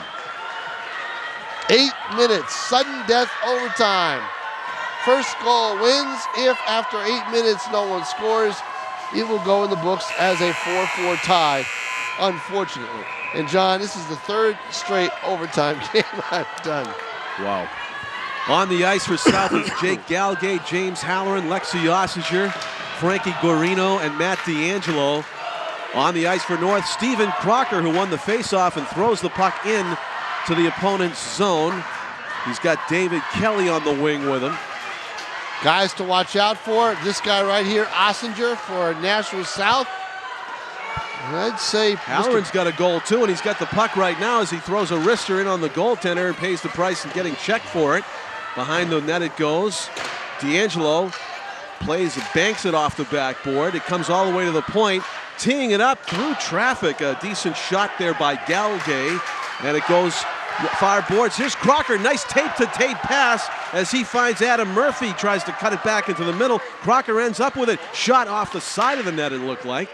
8 minutes, sudden death overtime. First goal wins. If after 8 minutes no one scores, it will go in the books as a 4-4 tie, unfortunately. And John, this is the 3rd straight overtime game I've done. Wow. On the ice for South is Jake Galgay, James Halloran, Lexi Ossinger, Frankie Guarino, and Matt D'Angelo. On the ice for North, Stephen Crocker, who won the faceoff and throws the puck in to the opponent's zone. He's got David Kelly on the wing with him. Guys to watch out for, this guy right here, Ossinger for Nashua South. And I'd say Halloran's got a goal too, and he's got the puck right now as he throws a wrister in on the goaltender and pays the price and getting checked for it. Behind the net it goes. D'Angelo plays it, banks it off the backboard. It comes all the way to the point, teeing it up through traffic. A decent shot there by Galgay, and it goes far boards. Here's Crocker, nice tape-to-tape pass as he finds Adam Murphy, tries to cut it back into the middle. Crocker ends up with it, shot off the side of the net, it looked like.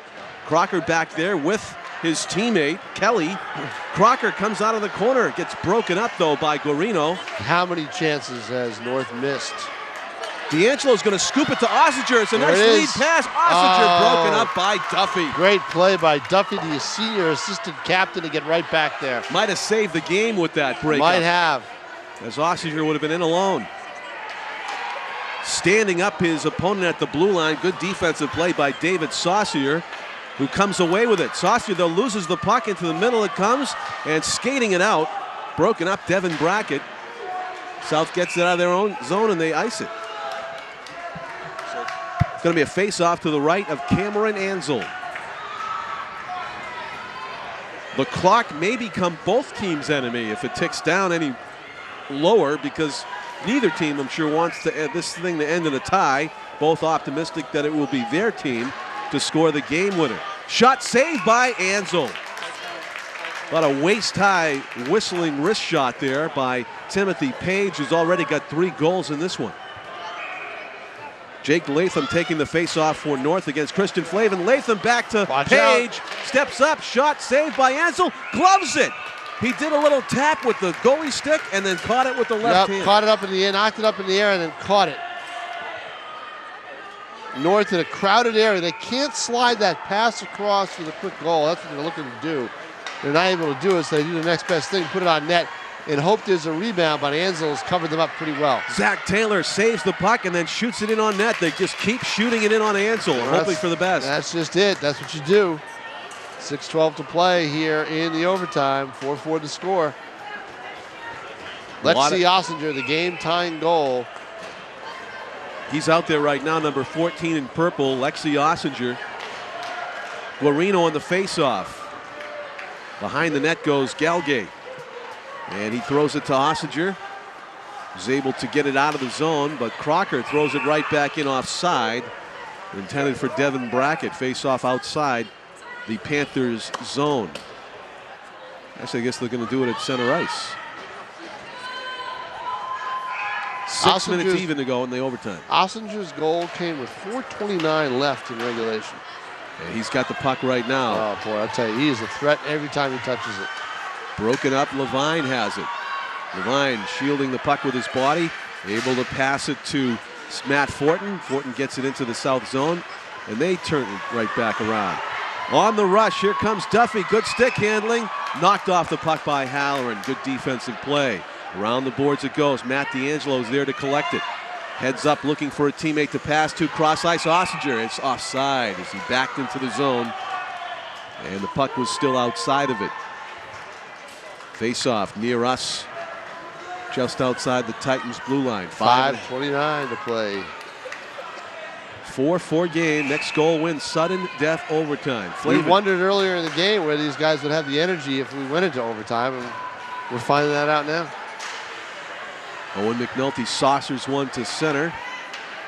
Crocker back there with his teammate, Kelly. Crocker comes out of the corner, gets broken up though by Guarino. How many chances has North missed? D'Angelo's going to scoop it to Ossinger. It's a nice lead pass. Ossinger broken up by Duffy. Great play by Duffy, the senior assistant captain, to get right back there. Might have saved the game with that break. Might have. As Ossinger would have been in alone. Standing up his opponent at the blue line. Good defensive play by David Saucier, who comes away with it. Saucier, though, loses the puck into the middle. It comes, and skating it out. Broken up, Devin Brackett. South gets it out of their own zone, and they ice it. It's going to be a face-off to the right of Cameron Ansel. The clock may become both teams' enemy if it ticks down any lower, because neither team, I'm sure, wants this thing to end in a tie. Both optimistic that it will be their team to score the game winner. Shot saved by Ansel. About a waist-high whistling wrist shot there by Timothy Page, who's already got 3 goals in this one. Jake Latham taking the face-off for North against Christian Flavin. Latham back to Page, steps up, shot saved by Ansel, gloves it. He did a little tap with the goalie stick and then caught it with the left hand. Caught it up in the air, knocked it up in the air, and then caught it. North in a crowded area. They can't slide that pass across for the quick goal. That's what they're looking to do. They're not able to do it, so they do the next best thing, put it on net. and hope there's a rebound, but Ansel's covered them up pretty well. Zach Taylor saves the puck and then shoots it in on net. They just keep shooting it in on Ansel, hoping for the best. That's just it. That's what you do. 6:12 to play here in the overtime. 4-4 to score. Let's see Ossinger, the game-tying goal. He's out there right now, number 14 in purple, Lexi Ossinger. Guarino on the faceoff. Behind the net goes Galgay. And he throws it to Ossinger. He's able to get it out of the zone, but Crocker throws it right back in offside. Intended for Devin Brackett. Face-off outside the Panthers zone. Actually, I guess they're going to do it at center ice. 6 minutes even to go in the overtime. Ossinger's goal came with 4:29 left in regulation. And he's got the puck right now. Oh, boy, I'll tell you, he is a threat every time he touches it. Broken up, Levine has it. Levine shielding the puck with his body, able to pass it to Matt Fortin. Fortin gets it into the south zone, and they turn it right back around. On the rush, here comes Duffy. Good stick handling. Knocked off the puck by Halloran. Good defensive play. Around the boards it goes. Matt D'Angelo's there to collect it. Heads up looking for a teammate to pass to. Cross ice Ossinger. It's offside as he backed into the zone. And the puck was still outside of it. Face-off near us. Just outside the Titans blue line. 5:29 to play. 4-4 game. Next goal wins sudden death overtime. We wondered earlier in the game where these guys would have the energy if we went into overtime, and we're finding that out now. Owen McNulty saucers one to center.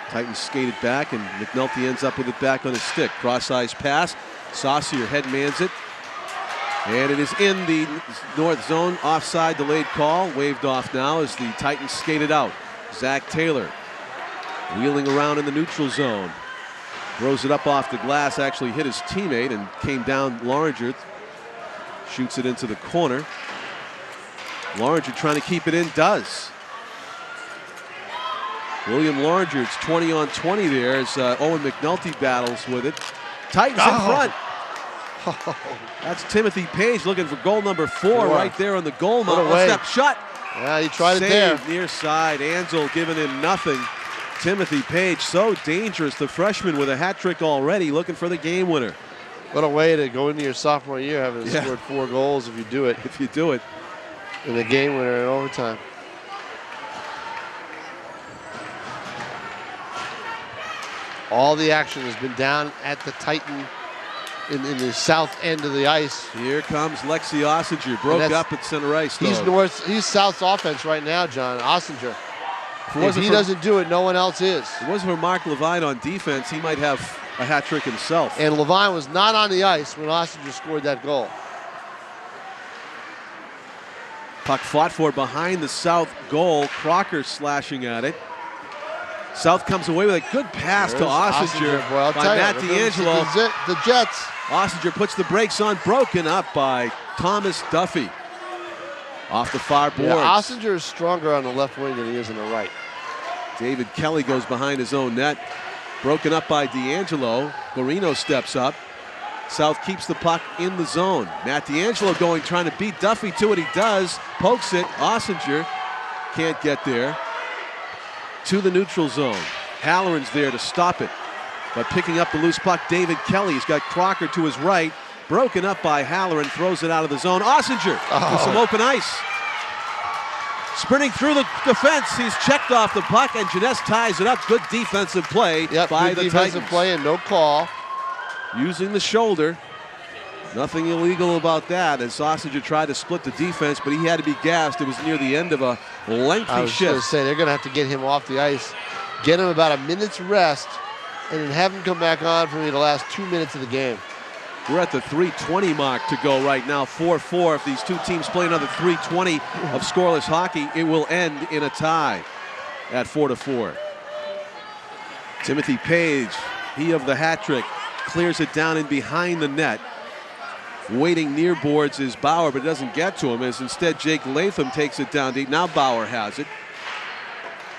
Titans skated back, and McNulty ends up with it back on his stick. Cross-ice pass. Saucier headmans it. And it is in the north zone. Offside delayed call. Waved off now as the Titans skated out. Zach Taylor wheeling around in the neutral zone. Throws it up off the glass. Actually hit his teammate and came down Loringer. Shoots it into the corner. Loringer trying to keep it in. Does. William Loringer, it's 20 on 20 there as Owen McNulty battles with it. Titans in front. That's Timothy Page looking for goal number 4 right there on the goal mount. Step shot. Yeah, he tried it there. Near side. Ansel giving him nothing. Timothy Page, so dangerous. The freshman with a hat trick already, looking for the game winner. What a way to go into your sophomore year, having scored 4 goals if you do it. If you do it. And the game winner in overtime. All the action has been down at the Titan in the south end of the ice. Here comes Lexi Ossinger, broke up at center ice. He's South's offense right now, John. Ossinger. If he doesn't do it, no one else is. It wasn't for Mark Levine on defense. He might have a hat trick himself. And Levine was not on the ice when Ossinger scored that goal. Puck fought for behind the South goal. Crocker slashing at it. South comes away with a good pass to Ossinger by Matt D'Angelo. The Jets. Ossinger puts the brakes on, broken up by Thomas Duffy. Off the far boards. Yeah, Ossinger is stronger on the left wing than he is on the right. David Kelly goes behind his own net. Broken up by D'Angelo. Guarino steps up. South keeps the puck in the zone. Matt D'Angelo trying to beat Duffy to it. He does. Pokes it. Ossinger can't get there. To the neutral zone. Halloran's there to stop it. But picking up the loose puck, David Kelly. He's got Crocker to his right. Broken up by Halloran. Throws it out of the zone. Ossinger with some open ice. Sprinting through the defense. He's checked off the puck, and Jeunesse ties it up. Good defensive play by the Titans. Play and no call. Using the shoulder. Nothing illegal about that as Ossinger tried to split the defense, but he had to be gassed. It was near the end of a lengthy shift. I was going to say, they're going to have to get him off the ice, get him about a minute's rest, and then have him come back on for the last 2 minutes of the game. We're at the 3:20 mark to go right now, 4-4. If these two teams play another 3:20 of scoreless hockey, it will end in a tie at 4-4. Timothy Page, he of the hat trick, clears it down in behind the net. Waiting near boards is Bauer, but it doesn't get to him as instead Jake Latham takes it down deep. Now Bauer has it.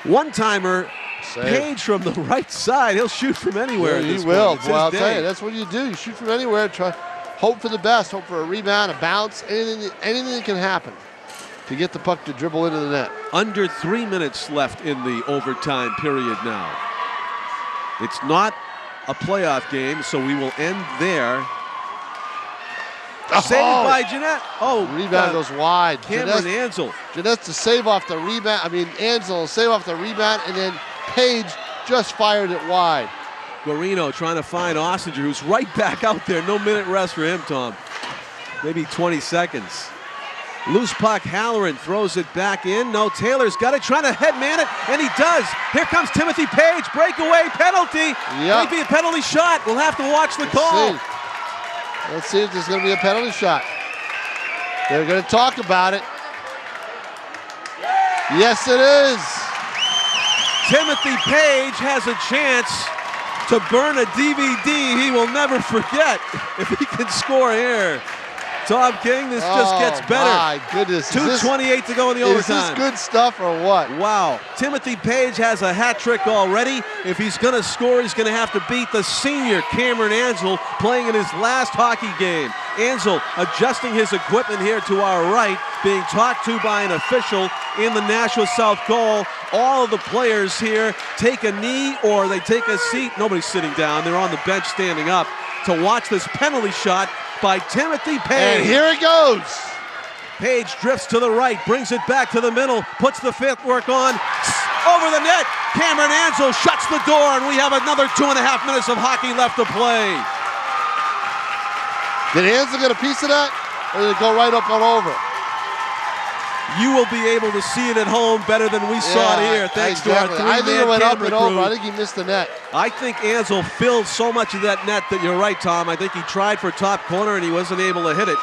One-timer, Page from the right side. He'll shoot from anywhere. Yeah, he will. Well, I'll tell you, that's what you do. You shoot from anywhere. Try, hope for the best. Hope for a rebound, a bounce, anything that can happen. to get the puck to dribble into the net. Under 3 minutes left in the overtime period now. It's not a playoff game, so we will end there. Saved by Jeanette. Oh, rebound goes wide. Cameron Ansel. Jeanette's to save off the rebound. I mean, Ansel will save off the rebound, and then Page just fired it wide. Guarino trying to find Ossinger, who's right back out there. No minute rest for him, Tom. Maybe 20 seconds. Loose puck, Halloran throws it back in. No, Taylor's got it, trying to headman it, and he does. Here comes Timothy Page, breakaway, penalty. Yep. Maybe a penalty shot. We'll have to watch the call. Let's see if there's going to be a penalty shot. They're going to talk about it. Yes, it is. Timothy Page has a chance to burn a DVD he will never forget if he can score here. Tom King, this just gets better. My goodness. 2:28 to go in the overtime. Is this good stuff or what? Wow. Timothy Page has a hat trick already. If he's going to score, he's going to have to beat the senior Cameron Ansel, playing in his last hockey game. Ansel adjusting his equipment here to our right, being talked to by an official in the Nashua South goal. All of the players here take a knee or they take a seat. Nobody's sitting down. They're on the bench standing up to watch this penalty shot by Timothy Page. And here it goes. Page drifts to the right, brings it back to the middle, puts the footwork on, over the net. Cameron Ansel shuts the door, and we have another 2.5 minutes of hockey left to play. Did Ansel get a piece of that, or did it go right up and over? You will be able to see it at home better than we saw it here, thanks to our three-man I think it went up and crew. over. I think he missed the net. I think Ansel filled so much of that net that you're right, Tom. I think he tried for top corner and he wasn't able to hit it.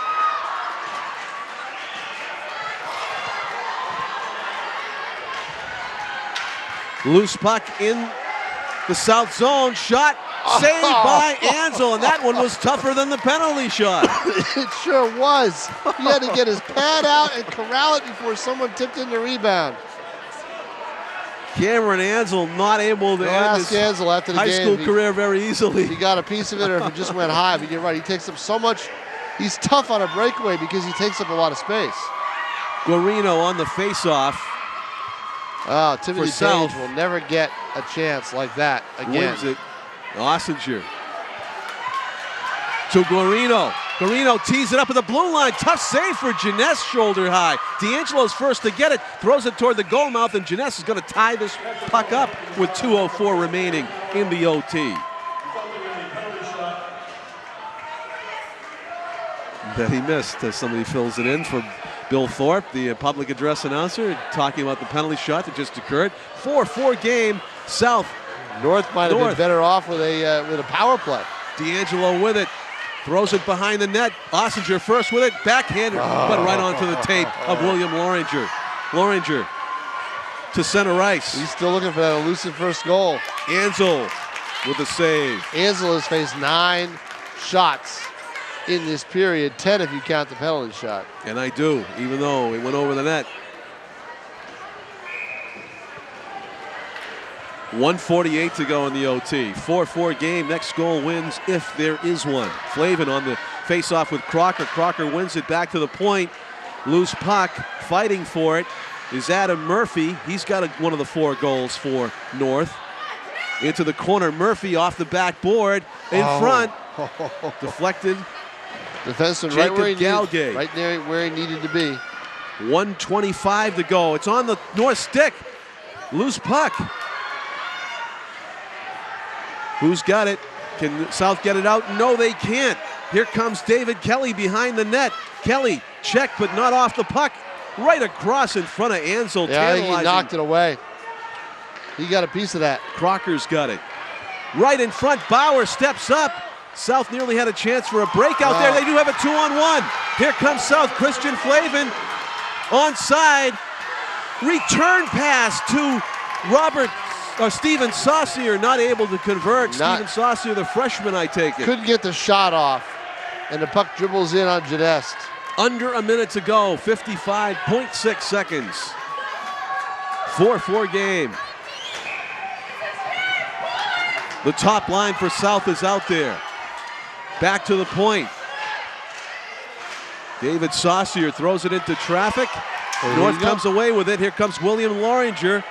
Loose puck in the south zone. Shot saved by Ansel, and that one was tougher than the penalty shot. It sure was. He had to get his pad out and corral it before someone tipped in the rebound. Cameron Ansel not able to end his Ansel after the high game, school career very easily. He got a piece of it, or if it just went high. But you're right, he takes up so much. He's tough on a breakaway because he takes up a lot of space. Guarino on the faceoff. Oh, Timothy Page will never get a chance like that again. Wins it. Ossinger to Guarino. Guarino tees it up at the blue line. Tough save for Jeunesse, shoulder high. D'Angelo's first to get it. Throws it toward the goal mouth, and Jeunesse is going to tie this puck up with 2:04 remaining in the OT. That he missed as somebody fills it in for Bill Thorpe, the public address announcer, talking about the penalty shot that just occurred. 4-4 game. South. North might have been better off with a power play. D'Angelo with it. Throws it behind the net. Ossinger first with it. Backhanded, but right onto the tape of William Loringer. Loringer to center ice. He's still looking for that elusive first goal. Ansel with the save. Ansel has faced 9 shots in this period, 10 if you count the penalty shot. And I do, even though it went over the net. 1:48 to go in the OT. 4-4 game. Next goal wins if there is one. Flavin on the face-off with Crocker. Crocker wins it back to the point. Loose puck. Fighting for it is Adam Murphy. He's got one of the 4 goals for North. Into the corner. Murphy off the backboard. In front. Deflected. Defenseman right there where he needed to be. 1:25 to go. It's on the North stick. Loose puck. Who's got it? Can South get it out? No, they can't. Here comes David Kelly behind the net. Kelly checked, but not off the puck. Right across in front of Ansel. Yeah, I think he knocked it away. He got a piece of that. Crocker's got it. Right in front, Bauer steps up. South nearly had a chance for a breakout there. They do have a 2-on-1. Here comes South. Christian Flavin onside. Return pass to Steven Saucier, not able to convert. Steven Saucier, the freshman, I take it. Couldn't get the shot off, and the puck dribbles in on Jeunesse. Under a minute to go, 55.6 seconds. 4-4 game. The top line for South is out there. Back to the point. David Saucier throws it into traffic. North comes away with it. Here comes William Loringer.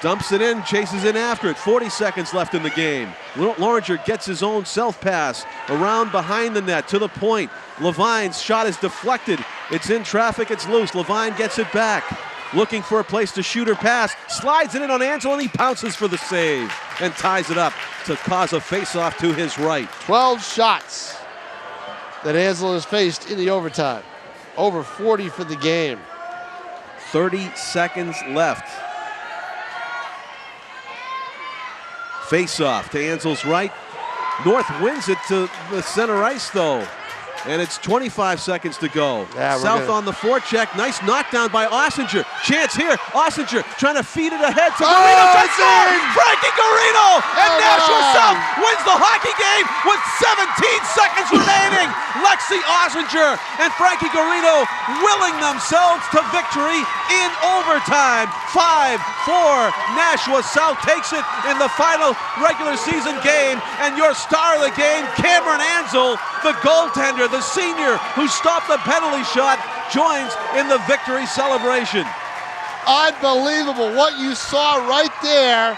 Dumps it in, chases in after it. 40 seconds left in the game. Loringer gets his own self-pass around behind the net to the point. Levine's shot is deflected. It's in traffic, it's loose. Levine gets it back. Looking for a place to shoot or pass. Slides it in on Ansel, and he pounces for the save and ties it up to cause a face-off to his right. 12 shots that Ansel has faced in the overtime. Over 40 for the game. 30 seconds left. Face-off to Ansel's right. North wins it to the center ice, though. And it's 25 seconds to go. Yeah, South on the forecheck. Nice knockdown by Ossinger. Chance here. Ossinger trying to feed it ahead to Garino. It's in! Frankie Garino! And Nashua South wins the hockey game with 17 seconds remaining. Lexi Ossinger and Frankie Garino willing themselves to victory in overtime. 5-4. Nashua South takes it in the final regular season game. And your star of the game, Cameron Ansel, the goaltender, the senior who stopped the penalty shot, joins in the victory celebration. Unbelievable what you saw right there.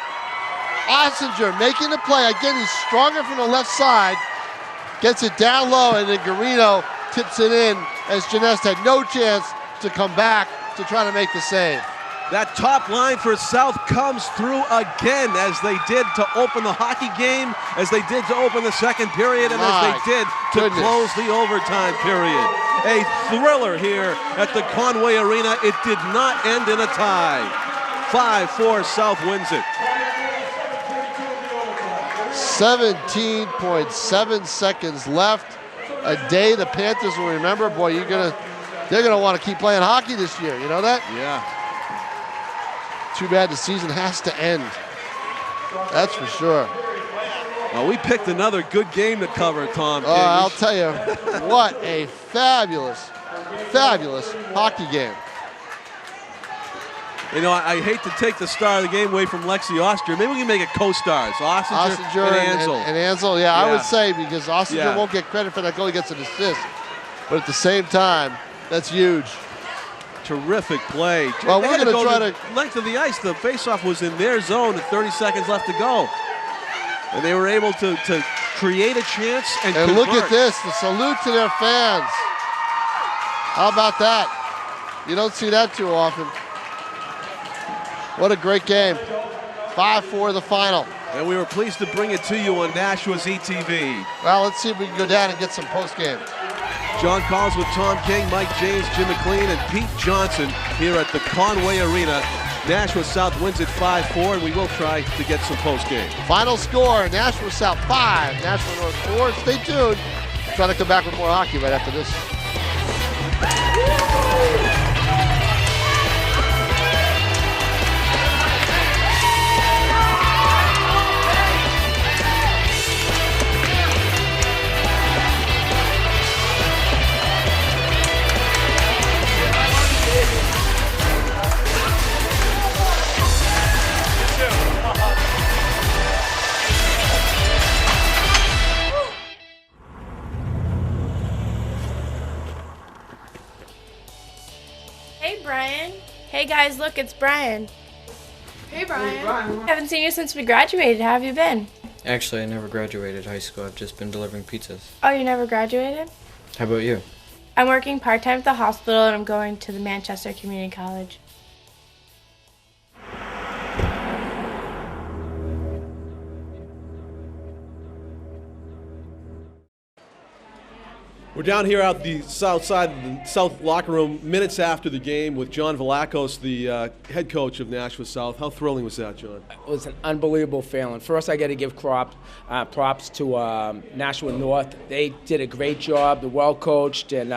Ossinger making the play. Again, he's stronger from the left side. Gets it down low, and then Garino tips it in as Janest had no chance to come back to try to make the save. That top line for South comes through again, as they did to open the hockey game, as they did to open the second period, and as they did to close the overtime period. A thriller here at the Conway Arena. It did not end in a tie. 5-4, South wins it. 17.7 seconds left. A day the Panthers will remember. Boy, they're gonna want to keep playing hockey this year. You know that? Yeah. Too bad the season has to end. That's for sure. Well, we picked another good game to cover, Tom. Oh, I'll tell you, what a fabulous, fabulous hockey game. You know, I hate to take the star of the game away from Lexi Ossinger. Maybe we can make it co-stars, Ossinger and Ansel. And Ansel, yeah, I would say, because Ossinger won't get credit for that goal. He gets an assist. But at the same time, that's huge. Terrific play. Well, we're going to try to length of the ice. The faceoff was in their zone at 30 seconds left to go. And they were able to create a chance and convert. Look at this, the salute to their fans. How about that? You don't see that too often. What a great game. 5-4 the final. And we were pleased to bring it to you on Nashua's ETV. Well, let's see if we can go down and get some post-game. John Collins with Tom King, Mike James, Jim McLean, and Pete Johnson here at the Conway Arena. Nashua South wins it 5-4, and we will try to get some post-game. Final score, Nashua South 5, Nashua North 4. Stay tuned. We'll try to come back with more hockey right after this. Hey guys, look, it's Brian. Hey Brian. I haven't seen you since we graduated. How have you been? Actually, I never graduated high school. I've just been delivering pizzas. Oh, you never graduated? How about you? I'm working part-time at the hospital, and I'm going to the Manchester Community College. We're down here out the south side of the south locker room minutes after the game with John Velakos, the head coach of Nashua South. How thrilling was that, John? It was an unbelievable feeling. First, I got to give props to Nashua North. They did a great job. They're well coached, and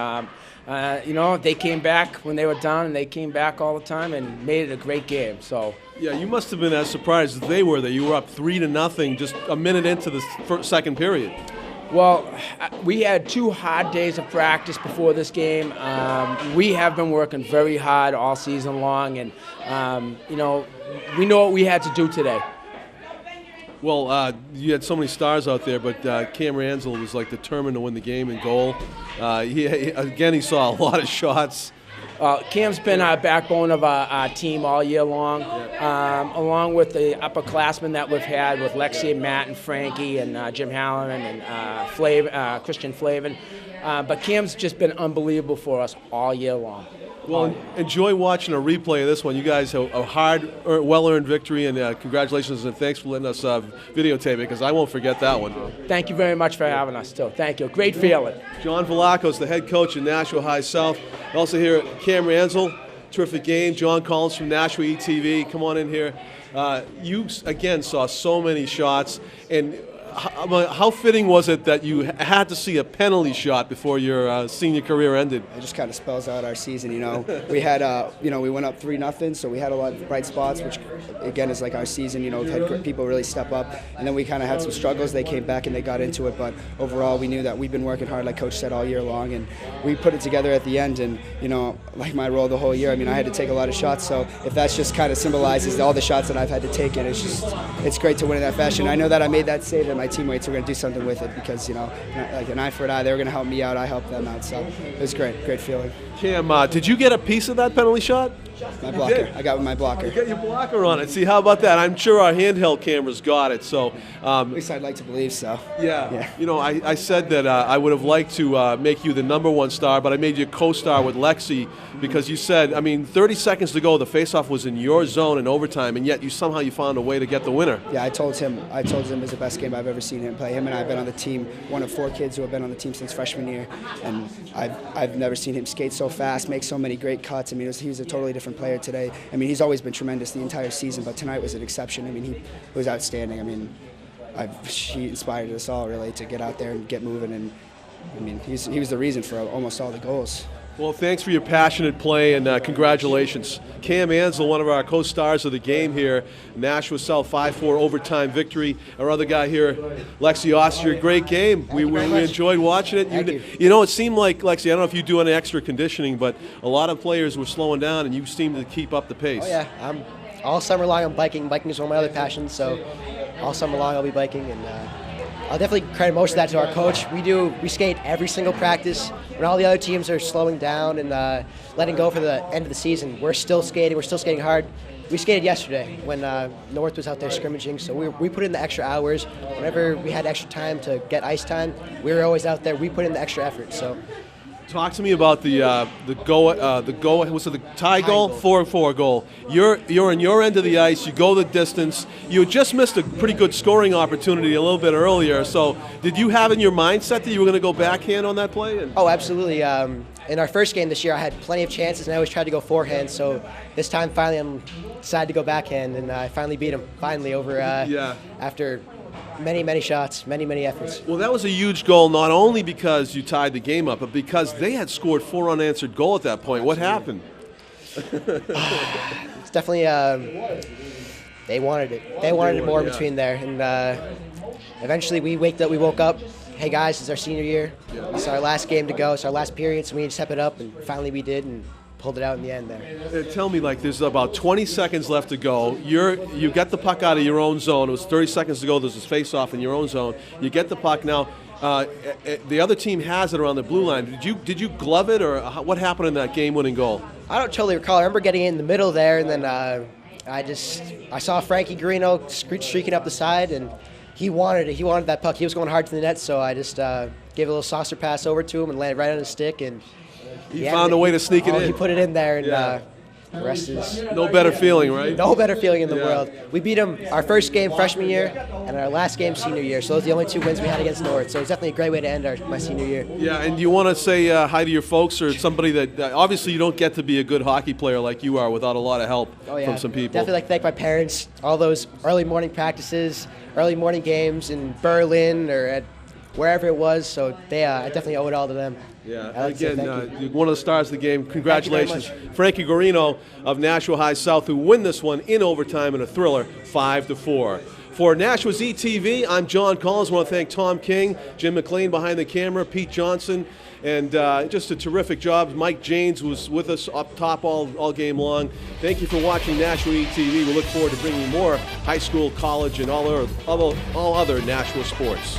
they came back when they were down, and they came back all the time and made it a great game. So. Yeah, you must have been as surprised as they were that you were up 3-0 just a minute into the second period. Well, we had 2 hard days of practice before this game. We have been working very hard all season long, and, we know what we had to do today. Well, you had so many stars out there, but Cameron Ansel was determined to win the game in goal. He saw a lot of shots. Cam's been our backbone of our team all year long, along with the upperclassmen that we've had with Lexi and Matt and Frankie and Jim Halloran and Christian Flavin. But Cam's just been unbelievable for us all year long. Well, enjoy watching a replay of this one. You guys have a hard, well-earned victory, and congratulations, and thanks for letting us videotape it, because I won't forget that one. Thank you very much for having us, too. Thank you. Great feeling. John Velacos, the head coach in Nashua High South. Also here, Cam Ransel, terrific game. John Collins from Nashua ETV, come on in here. You, again, saw so many shots, and how fitting was it that you had to see a penalty shot before your senior career ended? It just kind of spells out our season, you know. We had, we went up 3-0, so we had a lot of bright spots, which again is like our season. You know, we've had people really step up, and then we kind of had some struggles. They came back and they got into it, but overall we knew that we've been working hard, like Coach said, all year long, and we put it together at the end. And you know, like my role the whole year, I mean, I had to take a lot of shots, so if that's just kind of symbolizes all the shots that I've had to take, and it's great to win in that fashion. I know that I made that save, and my teammates are going to do something with it, because you know, like an eye for an eye, they were going to help me out, I helped them out, so it was great feeling. Cam, did you get a piece of that penalty shot? My blocker. I got my blocker. You got your blocker on it. See, how about that? I'm sure our handheld cameras got it. So at least I'd like to believe so. Yeah. You know, I said that I would have liked to make you the #1 star, but I made you co-star with Lexi, because you said, I mean, 30 seconds to go, the faceoff was in your zone in overtime, and yet you found a way to get the winner. Yeah, I told him it was the best game I've ever seen him play. Him and I have been on the team, one of 4 kids who have been on the team since freshman year, and I've never seen him skate so fast, make so many great cuts. I mean, he was a totally different player today. I mean, he's always been tremendous the entire season, but tonight was an exception. I mean, he was outstanding. I mean, he inspired us all really to get out there and get moving, and I mean, he was the reason for almost all the goals. Well, thanks for your passionate play, and congratulations. Cam Ansel, one of our co-stars of the game here, Nashua South 5-4 overtime victory. Our other guy here, Lexi Oster, great game. We enjoyed watching it. You know, it seemed like, Lexi, I don't know if you do any extra conditioning, but a lot of players were slowing down, and you seemed to keep up the pace. Oh, yeah. All summer long I'm biking. Biking is one of my other passions, so all summer long I'll be biking, and I'll definitely credit most of that to our coach. We skate every single practice. When all the other teams are slowing down and letting go for the end of the season, we're still skating. We're still skating hard. We skated yesterday when North was out there scrimmaging, so we put in the extra hours. Whenever we had extra time to get ice time, we were always out there. We put in the extra effort. So. Talk to me about the was it the tie goal? 4-4 goal. You're in your end of the ice. You go the distance. You had just missed a pretty good scoring opportunity a little bit earlier. So did you have in your mindset that you were going to go backhand on that play? Oh, absolutely. In our first game this year, I had plenty of chances, and I always tried to go forehand. So this time, finally, I decided to go backhand, and I finally beat him. After many shots, many efforts. Well, that was a huge goal, not only because you tied the game up, but because they had scored 4 unanswered goals at that point. What happened? It's definitely they wanted it. They wanted it more in between there, and eventually we woke up. Hey guys, it's our senior year. It's our last game to go. It's our last period, so we need to step it up, and finally we did, and pulled it out in the end there. Tell me, there's about 20 seconds left to go. You get the puck out of your own zone. It was 30 seconds to go. There's this face-off in your own zone. You get the puck now. The other team has it around the blue line. Did you glove it, or what happened in that game-winning goal? I don't totally recall. I remember getting in the middle there, and then I saw Frankie Garino streaking up the side, and he wanted it. He wanted that puck. He was going hard to the net, so I just gave a little saucer pass over to him and landed right on his stick, and he found a way to sneak it in. He put it in there, and the rest is... No better feeling, right? No better feeling in the world. We beat him our first game freshman year and our last game senior year, so those are the only 2 wins we had against North, so it's definitely a great way to end my senior year. Yeah, and do you want to say hi to your folks, or somebody that... obviously you don't get to be a good hockey player like you are without a lot of help from some people. Definitely like to thank my parents, all those early morning practices, early morning games in Berlin or at wherever it was, so I definitely owe it all to them. Yeah, again, one of the stars of the game. Congratulations. Frankie Garino of Nashua High South, who win this one in overtime in a thriller, 5-4. For Nashua's ETV, I'm John Collins. I want to thank Tom King, Jim McLean behind the camera, Pete Johnson, and just a terrific job. Mike Janes was with us up top all game long. Thank you for watching Nashua ETV. We look forward to bringing you more high school, college, and all other Nashua sports.